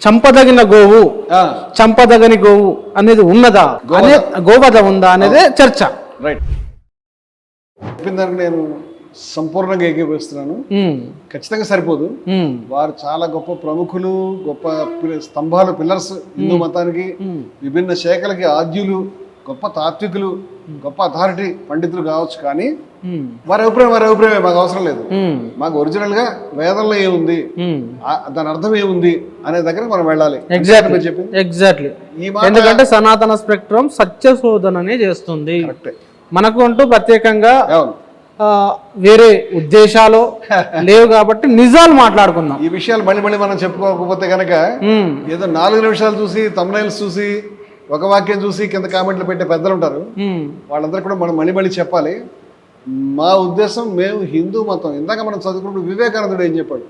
చంపదగిన గోవు చంపదగని గోవు అనేది ఉన్నదా అనే గోవధ ఉందా అనేది చర్చ. రైట్, చెప్పిన దానికి నేను సంపూర్ణంగా ఏకీభవిస్తున్నాను. ఖచ్చితంగా సరిపోదు. వారు చాలా గొప్ప ప్రముఖులు, గొప్ప స్తంభాలు, పిల్లర్స్ హిందూ మతానికి, విభిన్న శాఖలకి ఆద్యులు, గొప్ప తాత్వికులు, గొప్ప అథారిటీ పండితులు కావచ్చు. కానీ వారి అభిప్రాయమే మాకు అవసరం లేదు. మాకు ఒరిజినల్ గా వేదంలో ఏముంది, దాని అర్థం ఏముంది అనే దగ్గర మనం వెళ్ళాలి. ఎగ్జాక్ట్లీ. ఎందుకంటే సనాతన స్పెక్ట్రమ్ సత్య శోధననే చేస్తుంది. మనకు అంటూ ప్రత్యేకంగా వేరే ఉద్దేశాలు లేవు కాబట్టి నిజాలు మాట్లాడుకుందాం. ఈ విషయాలు మళ్ళీ మనం చెప్పుకోకపోతే కనుక ఏదో 4 నిమిషాలు చూసి తమ్నైల్స్ చూసి ఒక వాక్యం చూసి కింద కామెంట్లు పెట్టే పెద్దలు ఉంటారు. వాళ్ళందరూ కూడా మనం మళ్ళీ చెప్పాలి. మా ఉద్దేశం, మేము హిందూ మతం, ఇందాక మనం చదువుకున్నప్పుడు వివేకానందుడు ఏం చెప్పాడు,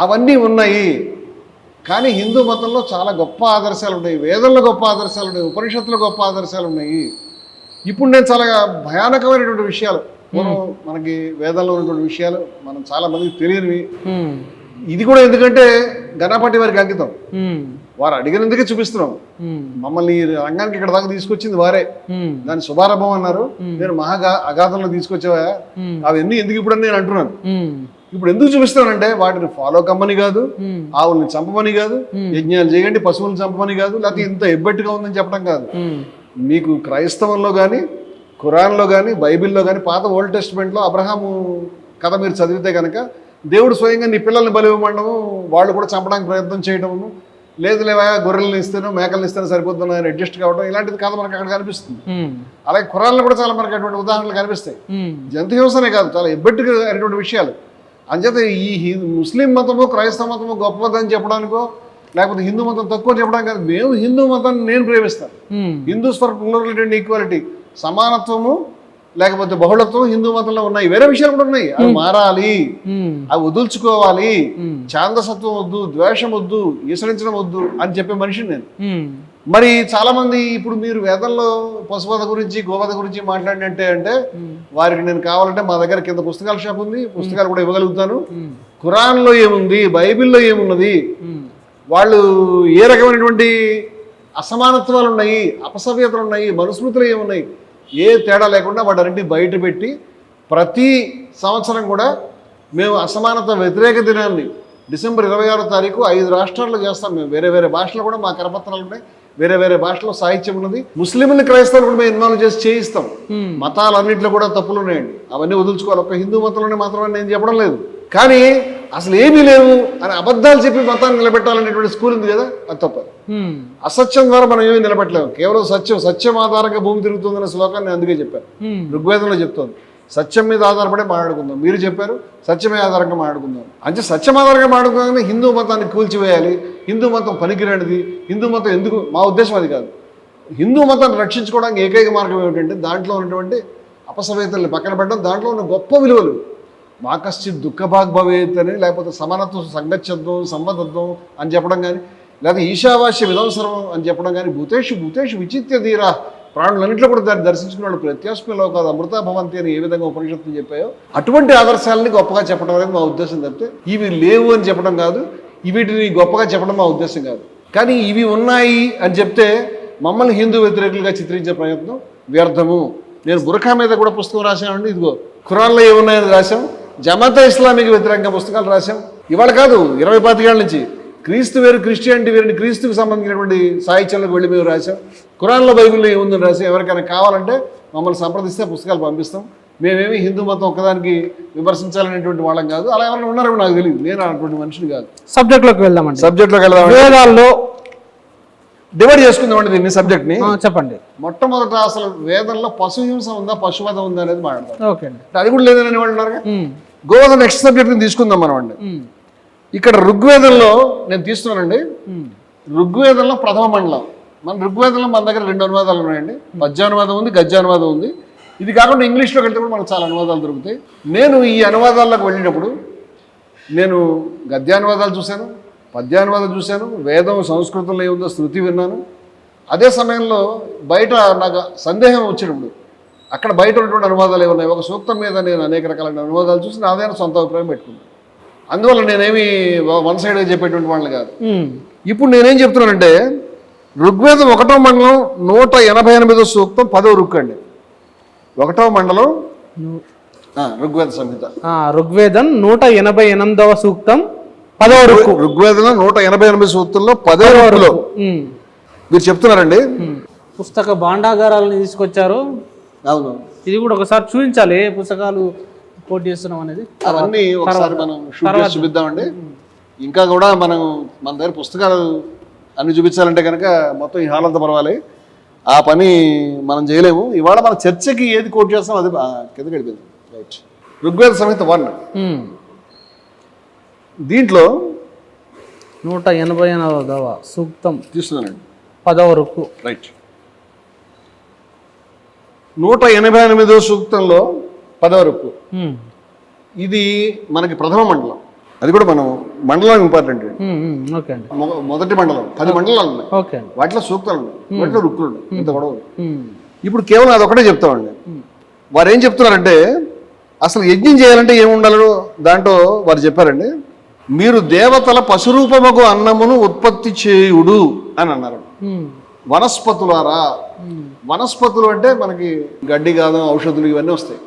అవన్నీ ఉన్నాయి. కానీ హిందూ మతంలో చాలా గొప్ప ఆదర్శాలు ఉన్నాయి, వేదంలో గొప్ప ఆదర్శాలు ఉన్నాయి, ఉపనిషత్తులో గొప్ప ఆదర్శాలు ఉన్నాయి. ఇప్పుడు నేను చాలా భయానకమైనటువంటి విషయాలు, మనకి వేదంలో ఉన్నటువంటి విషయాలు మనం చాలా మందికి తెలియనివి. ఇది కూడా ఎందుకంటే గణపతి వారికి అంకితం. వారు అడిగినందుకే చూపిస్తున్నాం. మమ్మల్ని ఈ రంగానికి ఇక్కడ దాకా తీసుకొచ్చింది వారే. దాని శుభారంభం అన్నారు. నేను అగాధంలో తీసుకొచ్చావా, అవన్నీ ఎందుకు ఇప్పుడు అని నేను అంటున్నాను. ఇప్పుడు ఎందుకు చూపిస్తానంటే వాటిని ఫాలో కమ్మని కాదు, ఆవుల్ని చంపమని కాదు, యజ్ఞాలు చేయండి, పశువులను చంపమని కాదు, లేకపోతే ఇంత ఎబ్బెట్టుగా ఉందని చెప్పడం కాదు. మీకు క్రైస్తవంలో కానీ, ఖురాన్లో కానీ, బైబిల్లో కానీ, పాత ఓల్డ్ టెస్ట్మెంట్లో అబ్రహాము కథ మీరు చదివితే కనుక దేవుడు స్వయంగా నీ పిల్లల్ని బలివ్వమండము, వాళ్ళు కూడా చంపడానికి ప్రయత్నం చేయడము, లేదు లేవా గొర్రెలను ఇస్తాను మేకలను ఇస్తాను సరిపోతున్నా ఆయన అడ్జస్ట్ కావడం, ఇలాంటిది కథ మనకు అక్కడ కనిపిస్తుంది. అలాగే ఖురాన్లో కూడా చాలా మనకి అటువంటి ఉదాహరణలు కనిపిస్తాయి. జంతు హింసనే కాదు, చాలా ఎబ్బెట్టుగా అనేటువంటి విషయాలు. అంచేత ఈ ముస్లిం మతము, క్రైస్తవ మతము గొప్పదని చెప్పడానికో, లేకపోతే హిందూ మతం తక్కువ చెప్పడానికి కాదు. మేము హిందూ మతాన్ని నేను ప్రేమిస్తాను. Hindus for plurality and equality, సమానత్వము లేకపోతే బహుళత్వం హిందూ మతంలో ఉన్నాయి. వేరే విషయాలు కూడా ఉన్నాయి, అవి మారాలి, అవి వదుల్చుకోవాలి. ఛాందసత్వం వద్దు, ద్వేషం వద్దు, ఈసరించడం వద్దు అని చెప్పే మనిషిని నేను. మరి చాలా మంది ఇప్పుడు మీరు వేదంలో పశువధ గురించి, గోవధ గురించి మాట్లాడినట్టే అంటే వారికి నేను కావాలంటే మా దగ్గర కింద పుస్తకాల షాప్ ఉంది, పుస్తకాలు కూడా ఇవ్వగలుగుతాను. ఖురాన్లో ఏముంది, బైబిల్లో ఏమున్నది, వాళ్ళు ఏ రకమైనటువంటి అసమానత్వాలు ఉన్నాయి, అపసవ్యతలు ఉన్నాయి, మనుస్మృతులు ఏమున్నాయి, ఏ తేడా లేకుండా వాటన్నింటినీ బయట పెట్టి ప్రతి సంవత్సరం కూడా మేము అసమానత వ్యతిరేక దినాన్ని డిసెంబర్ 26వ తారీఖు 5 రాష్ట్రాల్లో చేస్తాం. మేము వేరే భాషలో కూడా మా కరపత్రాలు ఉన్నాయి, వేరే భాషలో సాహిత్యం ఉన్నది. ముస్లింని క్రైస్తవులు కూడా మేము ఇన్వాల్వ్ చేసి చేయిస్తాం. మతాలన్నింటిలో కూడా తప్పులు ఉన్నాయండి, అవన్నీ వదులుచుకోవాలి. ఒక హిందూ మతంలోనే మాత్రమే నేను చెప్పడం లేదు. కానీ అసలు ఏమీ లేవు అని అబద్ధాలు చెప్పి మతాన్ని నిలబెట్టాలనేటువంటి స్కూల్ ఉంది కదా, అది తప్పదు. అసత్యం ద్వారా మనం ఏమీ నిలబెట్టలేము. కేవలం సత్యం ఆధారంగా భూమి తిరుగుతుందనే శ్లోకాన్ని అందుకే చెప్పారు. ఋగ్వేదంలో చెప్తోంది సత్యం మీద ఆధారపడే మాట్లాడుకుందాం. మీరు చెప్పారు సత్యమే ఆధారంగా మాట్లాడుకుందాం. అంటే సత్యం ఆధారంగా మాట్లాడుకుందాం. హిందూ మతాన్ని కూల్చివేయాలి, హిందూ మతం పనికిరానిది, హిందూ మతం ఎందుకు, మా ఉద్దేశం అది కాదు. హిందూ మతాన్ని రక్షించుకోవడానికి ఏకైక మార్గం ఏమిటంటే దాంట్లో ఉన్నటువంటి అపసవ్యతల్ని పక్కన పెట్టడం, దాంట్లో ఉన్న గొప్ప విలువలు, మా కశ్చిత్ దుఃఖభాగ్ భవేత్ అని, లేకపోతే సమానత్వం, సంగచ్చత్వం, సంబద్ధత్వం అని చెప్పడం కానీ, లేకపోతే ఈశావాస్య విధంసర్వం అని చెప్పడం కానీ, భూతేషు విచిత్య ధీరా, ప్రాణులన్నింటిలో కూడా దాన్ని దర్శించుకున్నాడు. ప్రత్యాస్మిలో కాదు అమృత భవంతి అని ఏ విధంగా ఉపనిషత్తులు చెప్పాయో అటువంటి ఆదర్శాలని గొప్పగా చెప్పడం అనేది మా ఉద్దేశం తప్పితే ఇవి లేవు అని చెప్పడం కాదు, వీటిని గొప్పగా చెప్పడం మా ఉద్దేశం కాదు. కానీ ఇవి ఉన్నాయి అని చెప్తే మమ్మల్ని హిందూ వ్యతిరేకులుగా చిత్రించే ప్రయత్నం వ్యర్థము. నేను బురఖా మీద కూడా పుస్తకం రాశానండి, ఇదిగో ఖురాన్లో ఏమున్నాయని రాశాం, జమాతే ఇస్లామీకి వ్యతిరేకంగా పుస్తకాలు రాశాం. ఇవాళ కాదు, 20-25 ఏళ్ళ నుంచి క్రీస్తు వేరు, క్రిస్టియానిటీ వేరుని క్రీస్తుకు సంబంధించినటువంటి సాహిత్యంలోకి వెళ్ళి మేము రాశాం. ఖురాన్లో బైబిల్లో ఏముందని రాశాం. ఎవరికైనా కావాలంటే మమ్మల్ని సంప్రదిస్తే పుస్తకాలు పంపిస్తాం. మేమేమి హిందూ మతం ఒక్కదానికి విమర్శించాలనేటువంటి వాళ్ళం కాదు. అలా ఎవరైనా ఉన్నారో నాకు తెలియదు, నేను అటువంటి మనిషిని కాదు. సబ్జెక్ట్లోకి వెళ్దామండి. వేదాల్లో డివైడ్ చేసుకుందామండి దీన్ని, సబ్జెక్ట్ని. చెప్పండి. మొట్టమొదట అసలు వేదంలో పశుహింస ఉందా, పశువధ ఉందా అనేది మాట్లాడతాం. అది కూడా లేదని వాళ్ళు ఉన్నారు. గోవధ నెక్స్ట్ సబ్జెక్ట్ని తీసుకుందాం మనం అండి. ఇక్కడ ఋగ్వేదంలో నేను తీస్తున్నానండి. ఋగ్వేదంలో ప్రథమ మండలం. మన ఋగ్వేదంలో మన దగ్గర 2 అనువాదాలు ఉన్నాయండి. పద్యానువాదం ఉంది, గద్యానువాదం ఉంది. ఇది కాకుండా ఇంగ్లీష్లోకి వెళ్తే కూడా మనకు చాలా అనువాదాలు దొరుకుతాయి. నేను ఈ అనువాదాల్లోకి వెళ్ళినప్పుడు నేను గద్యానువాదాలు చూశాను, పద్యానువాదం చూశాను, వేదం సంస్కృతంలో ఏముందో శృతి విన్నాను. అదే సమయంలో బయట నాకు సందేహం వచ్చినప్పుడు అక్కడ బయట ఉన్నటువంటి అనువాదాలు ఏమున్నాయి, ఒక సూక్తం మీద నేను అనేక రకాలైన అనువాదాలు చూసి నాదైనా సొంత అభిప్రాయం పెట్టుకున్నాను. అందువల్ల నేనేమి వన్ సైడ్గా చెప్పేటువంటి వాళ్ళు కాదు. ఇప్పుడు నేనేం చెప్తున్నానంటే ఋగ్వేదం 1వ మండలం 188వ సూక్తం 10వ రుక్కు అండి. 1వ మండలం ఋగ్వేద సంహిత ఋగ్వేదం 188వ సూక్తం 10వ రుక్కు. ఋగ్వేదం 188 సూక్తంలో 10వ రుక్కులో మీరు చెప్తున్నారండి. పుస్తక భాండాగారాలను తీసుకొచ్చారు. అవును, ఇది కూడా ఒకసారి చూపించాలి, ఏ పుస్తకాలు కోట్ చేస్తున్నాం అనేది. అవన్నీ ఒకసారి మనం షూట్ చేసి చూపిద్దామండి. ఇంకా కూడా మన దగ్గర పుస్తకాలు అన్ని చూపించాలంటే కనుక మొత్తం ఈ హాల్ అంతా పర్వాలి. ఆ పని మనం చేయలేము. ఇవాళ మన చర్చకి ఏది కోట్ చేస్తాం అది కిందకి వెళ్ళిపోయింది. రైట్. ఋగ్వేద సంహిత 1 దీంట్లో 189వ సూక్తం తీస్తున్నానండి, 10వ రుక్కు. రైట్. 188వ సూక్తంలో 10వ రుక్కు. ఇది మనకి ప్రథమ మండలం. అది కూడా మనం మండలం ఇంపార్టెంట్. ఓకే అండి. మొదటి మండలం 10 మండలాలు ఉన్నాయి. ఓకే. వాటిలో సూక్తాలు ఉన్నాయి, వాటిలో రుక్కులు ఉన్నాయి. ఇంత గొడవ. ఇప్పుడు కేవలం అదొకటే చెప్తామండి. వారు ఏం చెప్తున్నారంటే అసలు యజ్ఞం చేయాలంటే ఏముండాలో దాంట్లో వారు చెప్పారండి. మీరు దేవతల పశురూపముకు అన్నమును ఉత్పత్తి చేయుడు అని అన్నారు. వనస్పతులారా, వనస్పతులు అంటే మనకి గడ్డి గాదం ఔషధులు ఇవన్నీ వస్తాయి.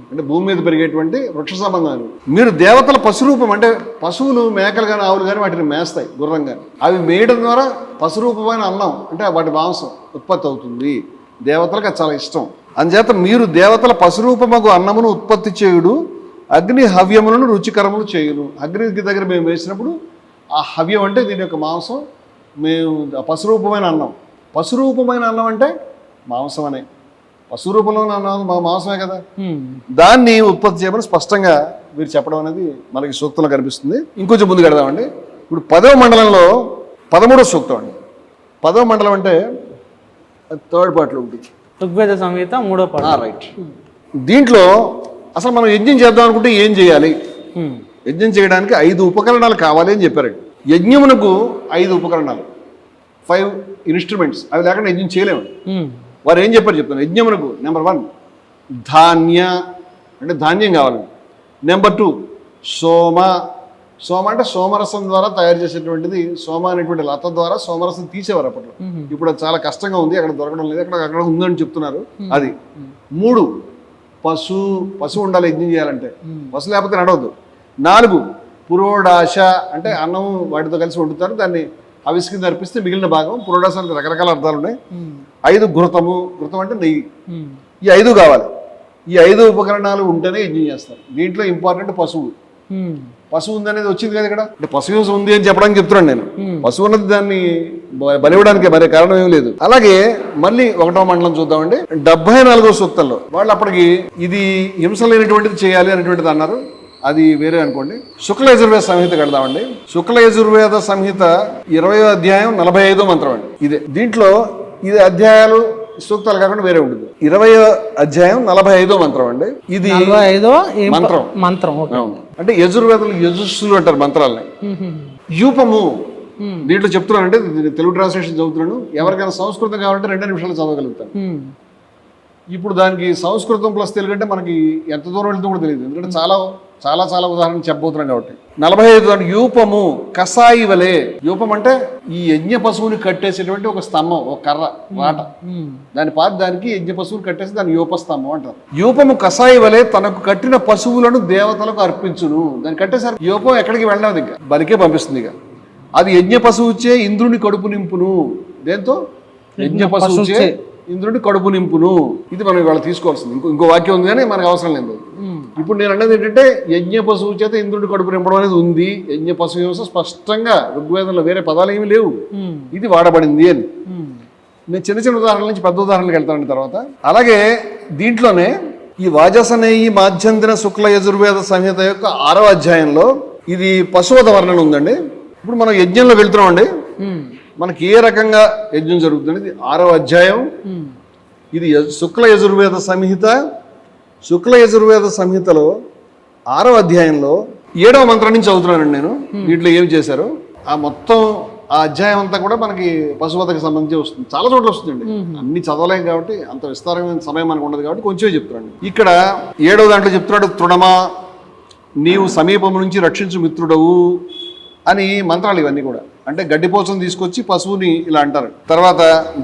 అంటే భూమి మీద పెరిగేటువంటి వృక్ష సంబంధాలు. మీరు దేవతల పశురూపం అంటే పశువులు, మేకలు కానీ ఆవులు కానీ వాటిని మేస్తాయి, గుర్రం కానీ. అవి మేయడం ద్వారా పశురూపమైన అన్నం అంటే వాటి మాంసం ఉత్పత్తి అవుతుంది. దేవతలకు అది చాలా ఇష్టం. అందుచేత మీరు దేవతల పశురూపముకు అన్నమును ఉత్పత్తి చేయుడు, అగ్ని హవ్యములను రుచికరములు చేయును. అగ్నికి దగ్గర మేము వేసినప్పుడు ఆ హవ్యం అంటే దీని యొక్క మాంసం, మేము పశురూపమైన అన్నం. పశురూపమైన అన్నం అంటే మాంసం అనే, పశురూపంలో అన్నం మాంసమే కదా, దాన్ని ఉత్పత్తి చేయమని స్పష్టంగా మీరు చెప్పడం అనేది మనకి సూక్తంలో కనిపిస్తుంది. ఇంకొంచెం ముందుకు వెడదామండి. ఇప్పుడు 10వ మండలంలో 13వ సూక్తం అండి. 10వ మండలం అంటే 3rd పార్ట్లో ఉంటుంది. ఋగ్వేద సంహిత 3వ పార్ట్. రైట్. దీంట్లో అసలు మనం యజ్ఞం చేద్దాం అనుకుంటే ఏం చేయాలి? యజ్ఞం చేయడానికి 5 ఉపకరణాలు కావాలి అని చెప్పారండి. యజ్ఞమునకు 5 ఉపకరణాలు, 5 ఇన్స్ట్రుమెంట్స్. అవి లేకుండా యజ్ఞం చేయలేము. వారు ఏం చెప్పారు చెప్తాను. యజ్ఞమునకు నెంబర్ 1 ధాన్య అంటే ధాన్యం కావాలి. నెంబర్ 2 సోమ. సోమ అంటే సోమరసం ద్వారా తయారు చేసేటువంటిది. సోమ అనేటువంటి లత ద్వారా సోమరసం తీసేవారు అప్పట్లో. ఇప్పుడు అది చాలా కష్టంగా ఉంది, అక్కడ దొరకడం లేదు, అక్కడ ఉందని చెప్తున్నారు. అది 3 పశువు ఉండాలి యజ్ఞం చేయాలంటే, పశు లేకపోతే నడవద్దు. 4 పురోడాశ అంటే అన్నం వాటితో కలిసి వండుతారు, దాన్ని హవిస్ కింద అర్పిస్తే మిగిలిన భాగం. పురోడాశానికి రకరకాల అర్థాలు ఉన్నాయి. 5 ఘృతము. ఘృతం అంటే నెయ్యి. ఈ 5 కావాలి. ఈ 5 ఉపకరణాలు ఉంటేనే యజ్ఞం చేస్తారు. దీంట్లో ఇంపార్టెంట్ పశువు. పశువు ఉంది అనేది వచ్చింది కదా ఇక్కడ. అంటే పశువు ఉంది అని చెప్పడానికి చెప్తున్నాను నేను. పశువు ఉన్నది దాన్ని బలివ్వడానికి మరే కారణం ఏం లేదు. అలాగే మళ్ళీ 1వ మండలం చూద్దామండి. 74వ సూక్తంలో వాళ్ళు అప్పటికి ఇది హింస లేనటువంటిది చేయాలి అనేటువంటిది అన్నారు. అది వేరే అనుకోండి. శుక్ల యజుర్వేద సంహిత కడదామండి. శుక్ల యజుర్వేద సంహిత 20వ అధ్యాయం 45వ మంత్రం అండి. ఇదే దీంట్లో ఇది అధ్యాయాలు సూక్తాలు కాకుండా వేరే ఉంటుంది. 20వ అధ్యాయం 45వ మంత్రం అండి. ఇది మంత్రం. అంటే యజుర్వేదం యజుస్సులు అంటారు మంత్రాలని. యూపము దీంట్లో చెప్తున్నానంటే తెలుగు ట్రాన్స్లేషన్ చదువుతున్నాను. ఎవరికైనా సంస్కృతం కావాలంటే 2 నిమిషాలు చదవగలుగుతాను. ఇప్పుడు దానికి సంస్కృతం ప్లస్ తెలుగు అంటే మనకి ఎంత దూరం వెళ్తుందో కూడా తెలియదు. ఎందుకంటే చాలా చాలా చాలా ఉదాహరణలు చెప్పబోతున్నాం కాబట్టి. 45 యూపము కసాయి వలే. యూపం అంటే ఈ యజ్ఞ పశువుని కట్టేసేటువంటి ఒక స్తంభం, ఒక కర్ర వాట. దానికి యజ్ఞ పశువుని కట్టేసి దాన్ని యూపస్తంభం అంటారు. యూపము కసాయి వలే తనకు కట్టిన పశువులను దేవతలకు అర్పించును. దాన్ని కట్టేసరికి యూపం ఎక్కడికి వెళ్ళదు, ఇంకా బలికే పంపిస్తుంది. ఇక అది యజ్ఞ పశువుచే ఇంద్రుని కడుపు నింపును. దేంతో? యజ్ఞ పశువుచే ఇంద్రుడి కడుపు నింపును. ఇది మనం ఇవాళ తీసుకోవాల్సింది. ఇంకో వాక్యం ఉంది కానీ మనకు అవసరం లేదు. ఇప్పుడు నేను అనేది ఏంటంటే యజ్ఞ పశువు చేత ఇంద్రుడి కడుపు నింపడం అనేది ఉంది. యజ్ఞ పశువు హింస స్పష్టంగా ఋగ్వేదంలో వేరే పదాలు ఏమి లేవు, ఇది వాడబడింది అని. నేను చిన్న చిన్న ఉదాహరణల నుంచి పెద్ద ఉదాహరణలకు వెళ్తాను తర్వాత. అలాగే దీంట్లోనే ఈ వాజసనేయి మాధ్యందిన శుక్ల యజుర్వేద సంహిత యొక్క 6వ అధ్యాయంలో ఇది పశువత వర్ణన ఉందండి. ఇప్పుడు మనం యజ్ఞంలో వెళ్తున్నామండి. మనకి ఏ రకంగా యజ్ఞం జరుగుతుంది 6వ అధ్యాయం. ఇది శుక్ల యజుర్వేద సంహిత. శుక్ల యజుర్వేద సంహితలో 6వ అధ్యాయంలో 7వ మంత్రం నుంచి చదువుతున్నానండి నేను. దీంట్లో ఏమి చేశారు ఆ మొత్తం ఆ అధ్యాయం అంతా కూడా మనకి పశువతకు సంబంధించి వస్తుంది. చాలా చోట్ల వస్తుందండి. అన్ని చదవలేం కాబట్టి, అంత విస్తారమైన సమయం మనకు ఉండదు కాబట్టి కొంచెమే చెప్తున్నాను. ఇక్కడ 7వ దాంట్లో చెప్తున్నాడు, తృణమా నీవు సమీపం నుంచి రక్షించు మిత్రుడవు అని మంత్రాలు ఇవన్నీ కూడా. అంటే గడ్డిపోచను తీసుకొచ్చి పశువుని ఇలా అంటారు. తర్వాత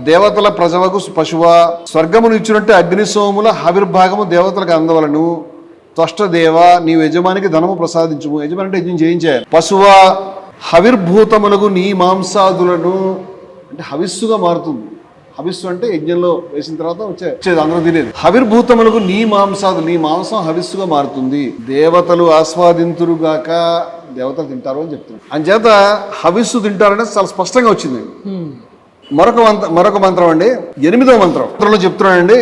దేవతల ప్రజవకు పశువ, స్వర్గమును ఇచ్చినట్టు అగ్నిసోముల హవిర్భాగము దేవతలకు అందవలను. త్వష్టదేవ, నీవు యజమానికి ధనము ప్రసాదించుము. యజమాని అంటే యజ్ఞం చేయించారు. పశువ హవిర్భూతములకు నీ మాంసాదులను, అంటే హవిస్సుగా మారుతుంది. హవిస్సు అంటే యజ్ఞంలో వేసిన తర్వాత వచ్చేది అందరూ తినేది. హవిర్భూతములకు నీ మాంసాదు, నీ మాంసం హవిస్సుగా మారుతుంది. దేవతలు ఆస్వాదింతురుగాక, దేవతలు తింటారు అని చెప్తున్నారు. అంచేత హవిస్సు తింటారనేది చాలా స్పష్టంగా వచ్చింది. మరొక మంత్రం అండి, 8వ మంత్రంలో చెప్తున్నాడండి,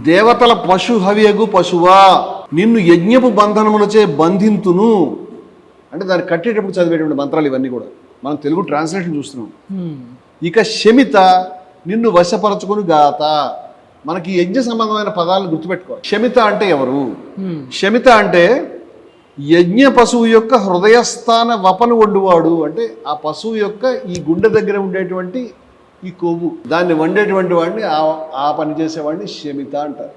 దేవతల పశు హవియగు పశువా, నిన్ను యజ్ఞపు బంధనములచే బంధింతును. అంటే దాన్ని కట్టేటప్పుడు చదివేటువంటి మంత్రాలు ఇవన్నీ కూడా మనం తెలుగు ట్రాన్స్లేషన్ చూస్తున్నాం. ఇక శమిత, నిన్ను వశపరచుకుని గాత. మనకి యజ్ఞ సంబంధమైన పదాలను గుర్తుపెట్టుకోవాలి. శమిత అంటే ఎవరు? శమిత అంటే యజ్ఞ పశువు యొక్క హృదయస్థాన వపను వండువాడు. అంటే ఆ పశువు యొక్క ఈ గుండె దగ్గర ఉండేటువంటి ఈ కొవ్వు, దాన్ని వండేటువంటి వాడిని, ఆ పని చేసేవాడిని శమిత అంటారు.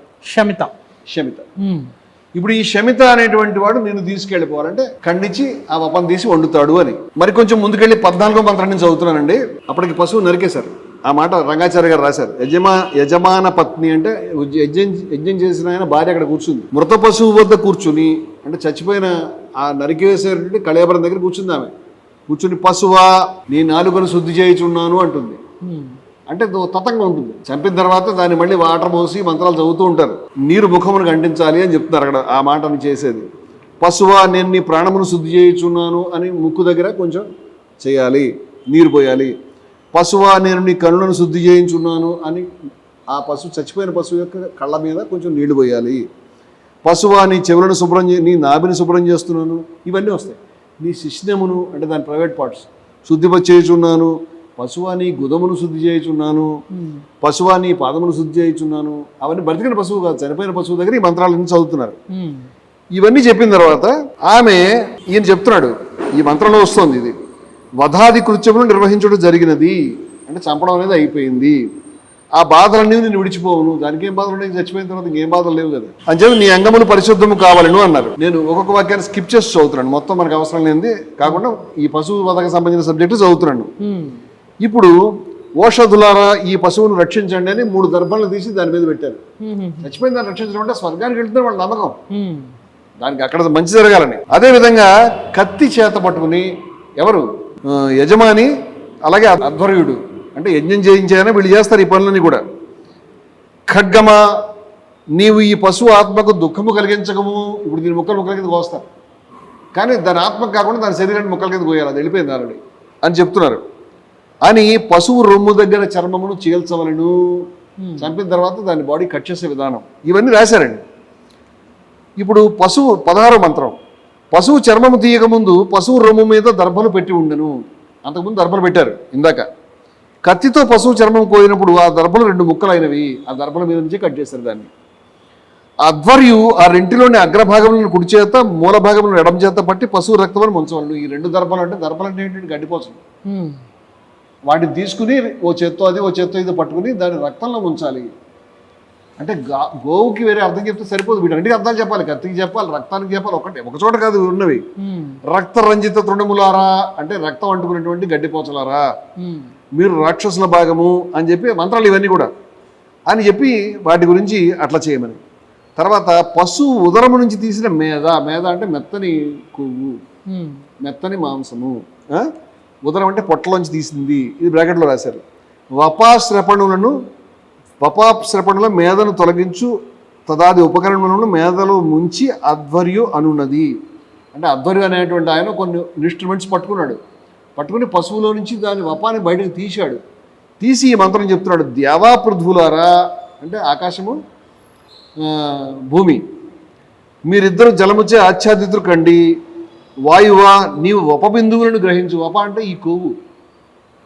శమిత. ఇప్పుడు ఈ శమిత అనేటువంటి వాడు నిన్ను తీసుకెళ్ళిపోవాలంటే ఖండించి ఆ వపను తీసి వండుతాడు అని. మరి కొంచెం ముందుకెళ్ళి 14వ మంత్రం నుంచి చదువుతున్నానండి. అప్పటికి పశువు నరికేశారు. ఆ మాట రంగాచార్య గారు రాశారు. యజమాన పత్ని అంటే యజ్ఞం చేసిన ఆయన భార్య అక్కడ కూర్చుంది. మృత పశువు వద్ద కూర్చుని, అంటే చచ్చిపోయిన ఆ నరికేసేటువంటి కళేబరం దగ్గర కూర్చుంది ఆమె. కూర్చుని పశువా, నీ నాలుకను శుద్ధి చేయుచున్నాను అంటుంది. అంటే తతంగా ఉంటుంది. చంపిన తర్వాత దాన్ని మళ్ళీ వాటర్ పోసి మంత్రాలు చదువుతూ ఉంటారు. నీరు ముఖమును అంటించాలి అని చెప్తున్నారు అక్కడ ఆ మాటని చేసేది. పశువా, నేను నీ ప్రాణమును శుద్ధి చేయుచున్నాను అని ముక్కు దగ్గర కొంచెం చేయాలి, నీరు పోయాలి. పశువా, నేను నీ కన్నులను శుద్ధి చేయించున్నాను అని ఆ పశువు, చచ్చిపోయిన పశువు యొక్క కళ్ళ మీద కొంచెం నీళ్లు పోయాలి. పశువా, నీ చెవులను నీ నాభిని శుభ్రం చేస్తున్నాను. ఇవన్నీ వస్తాయి. నీ శిష్ణమును, అంటే దాని ప్రైవేట్ పార్ట్స్ శుద్ధి చేయుచున్నాను. పశువా, నీ గుదమును శుద్ధి చేయుచున్నాను. పశువా, నీ పాదమును శుద్ధి చేయుచున్నాను. అవన్నీ బ్రతికిన పశువు కాదు, చనిపోయిన పశువు దగ్గర ఈ మంత్రాలన్నీ చదువుతున్నారు. ఇవన్నీ చెప్పిన తర్వాత ఆమె, ఈయన చెప్తున్నాడు, ఈ మంత్రంలో వస్తుంది ఇది, వధాది కృత్యమును నిర్వహించడం జరిగినది. అంటే చంపడం అనేది అయిపోయింది. ఆ బాధలన్నీ నేను విడిచిపోవును. దానికి ఏం బాధలు ఉన్నాయి? చచ్చిపోయిన తర్వాత ఇంకేం బాధలు లేవు కదా. అంచేది నీ అంగములు పరిశుద్ధము కావాలను అన్నారు. నేను ఒక్కొక్క వాక్యాన్ని స్కిప్ చేసి చదువుతున్నాను. మొత్తం మనకు అవసరం లేనిది కాకుండా ఈ పశువు వధకు సంబంధించిన సబ్జెక్టు చదువుతున్నాను. ఇప్పుడు ఓషధులారా, ఈ పశువును రక్షించండి అని 3 దర్భలను తీసి దాని మీద పెట్టారు. చచ్చిపోయిన దాన్ని రక్షించడం అంటే స్వర్గానికి వెళ్తున్నారు వాళ్ళ నమ్మకం, దానికి అక్కడ మంచి జరగాలని. అదే విధంగా కత్తి చేత పట్టుకుని ఎవరు? యజమాని, అలాగే అధ్వర్యుడు, అంటే యజ్ఞం చేయించాయని వీళ్ళు చేస్తారు ఈ పనులన్నీ కూడా. ఖడ్గమా, నీవు ఈ పశువు ఆత్మకు దుఃఖము కలిగించకము. ఇప్పుడు దీని ముక్కల కింద కోస్తారు, కానీ దాని ఆత్మకు కాకుండా దాని శరీరాన్ని ముక్కల కింద కోయాలి, అది వెళ్ళిపోయింది ఆల్రెడీ అని చెప్తున్నారు. అని పశువు రొమ్ము దగ్గర చర్మమును చీల్చవలను. చంపిన తర్వాత దాని బాడీ కట్ చేసే విధానం, ఇవన్నీ రాశారండి. ఇప్పుడు పశువు 16వ మంత్రం, పశువు చర్మము తీయకముందు పశువు రొమ్ము మీద దర్భలు పెట్టి ఉండను. అంతకుముందు దర్భలు పెట్టారు ఇందాక. కత్తితో పశువు చర్మం కోయినప్పుడు ఆ దర్భలు 2 ముక్కలైనవి. ఆ దర్భల మీద నుంచి కట్ చేశారు దాన్ని. అధ్వర్యు ఆ రెంటిలోని అగ్రభాగంలో కుడి చేత, మూల భాగంలో ఎడమ చేత పట్టి పశువు రక్తమని ముంచవలను. ఈ 2 దర్భలు అంటే ఏంటంటే గడ్డిపోచలు. వాటిని తీసుకుని ఓ చేత్తో అది, ఓ చేత్తో ఇది పట్టుకుని దాన్ని రక్తంలో ముంచాలి. అంటే గోవుకి వేరే అర్థం చెప్తే సరిపోదు, వీటన్నిటికీ అర్థాలు చెప్పాలి. కత్తికి చెప్పాలి, రక్తానికి చెప్పాలి. ఒక చోట కాదు ఉన్నవి. రక్త రంజిత తృణములారా, అంటే రక్తం అంటుకునేటువంటి గడ్డిపోచలారా, మీరు రాక్షసుల భాగము అని చెప్పి మంత్రాలు ఇవన్నీ కూడా అని చెప్పి వాటి గురించి అట్లా చేయమని. తర్వాత పశువు ఉదరము నుంచి తీసిన మేద అంటే మెత్తని కొవ్వు, మెత్తని మాంసము. ఉదరం అంటే పొట్టలోంచి తీసింది, ఇది బ్రాకెట్లో రాశారు. వపాశ్రపణుల మేదను తొలగించు తదాది ఉపకరణములను మేదలో ముంచి అధ్వర్యు అనున్నది. అంటే అధ్వర్యు అనేటువంటి ఆయన కొన్ని ఇన్స్ట్రుమెంట్స్ పట్టుకుని పశువులో నుంచి దాని వపాన్ని బయటకు తీశాడు. తీసి ఈ మంత్రం చెప్తున్నాడు. ద్యావా పృథ్వులారా, అంటే ఆకాశము భూమి, మీరిద్దరు జలముచే ఆచ్ఛాదితులు కండి. వాయువా, నీవు వపబిందువులను గ్రహించు. వప అంటే ఈ కొవ్వు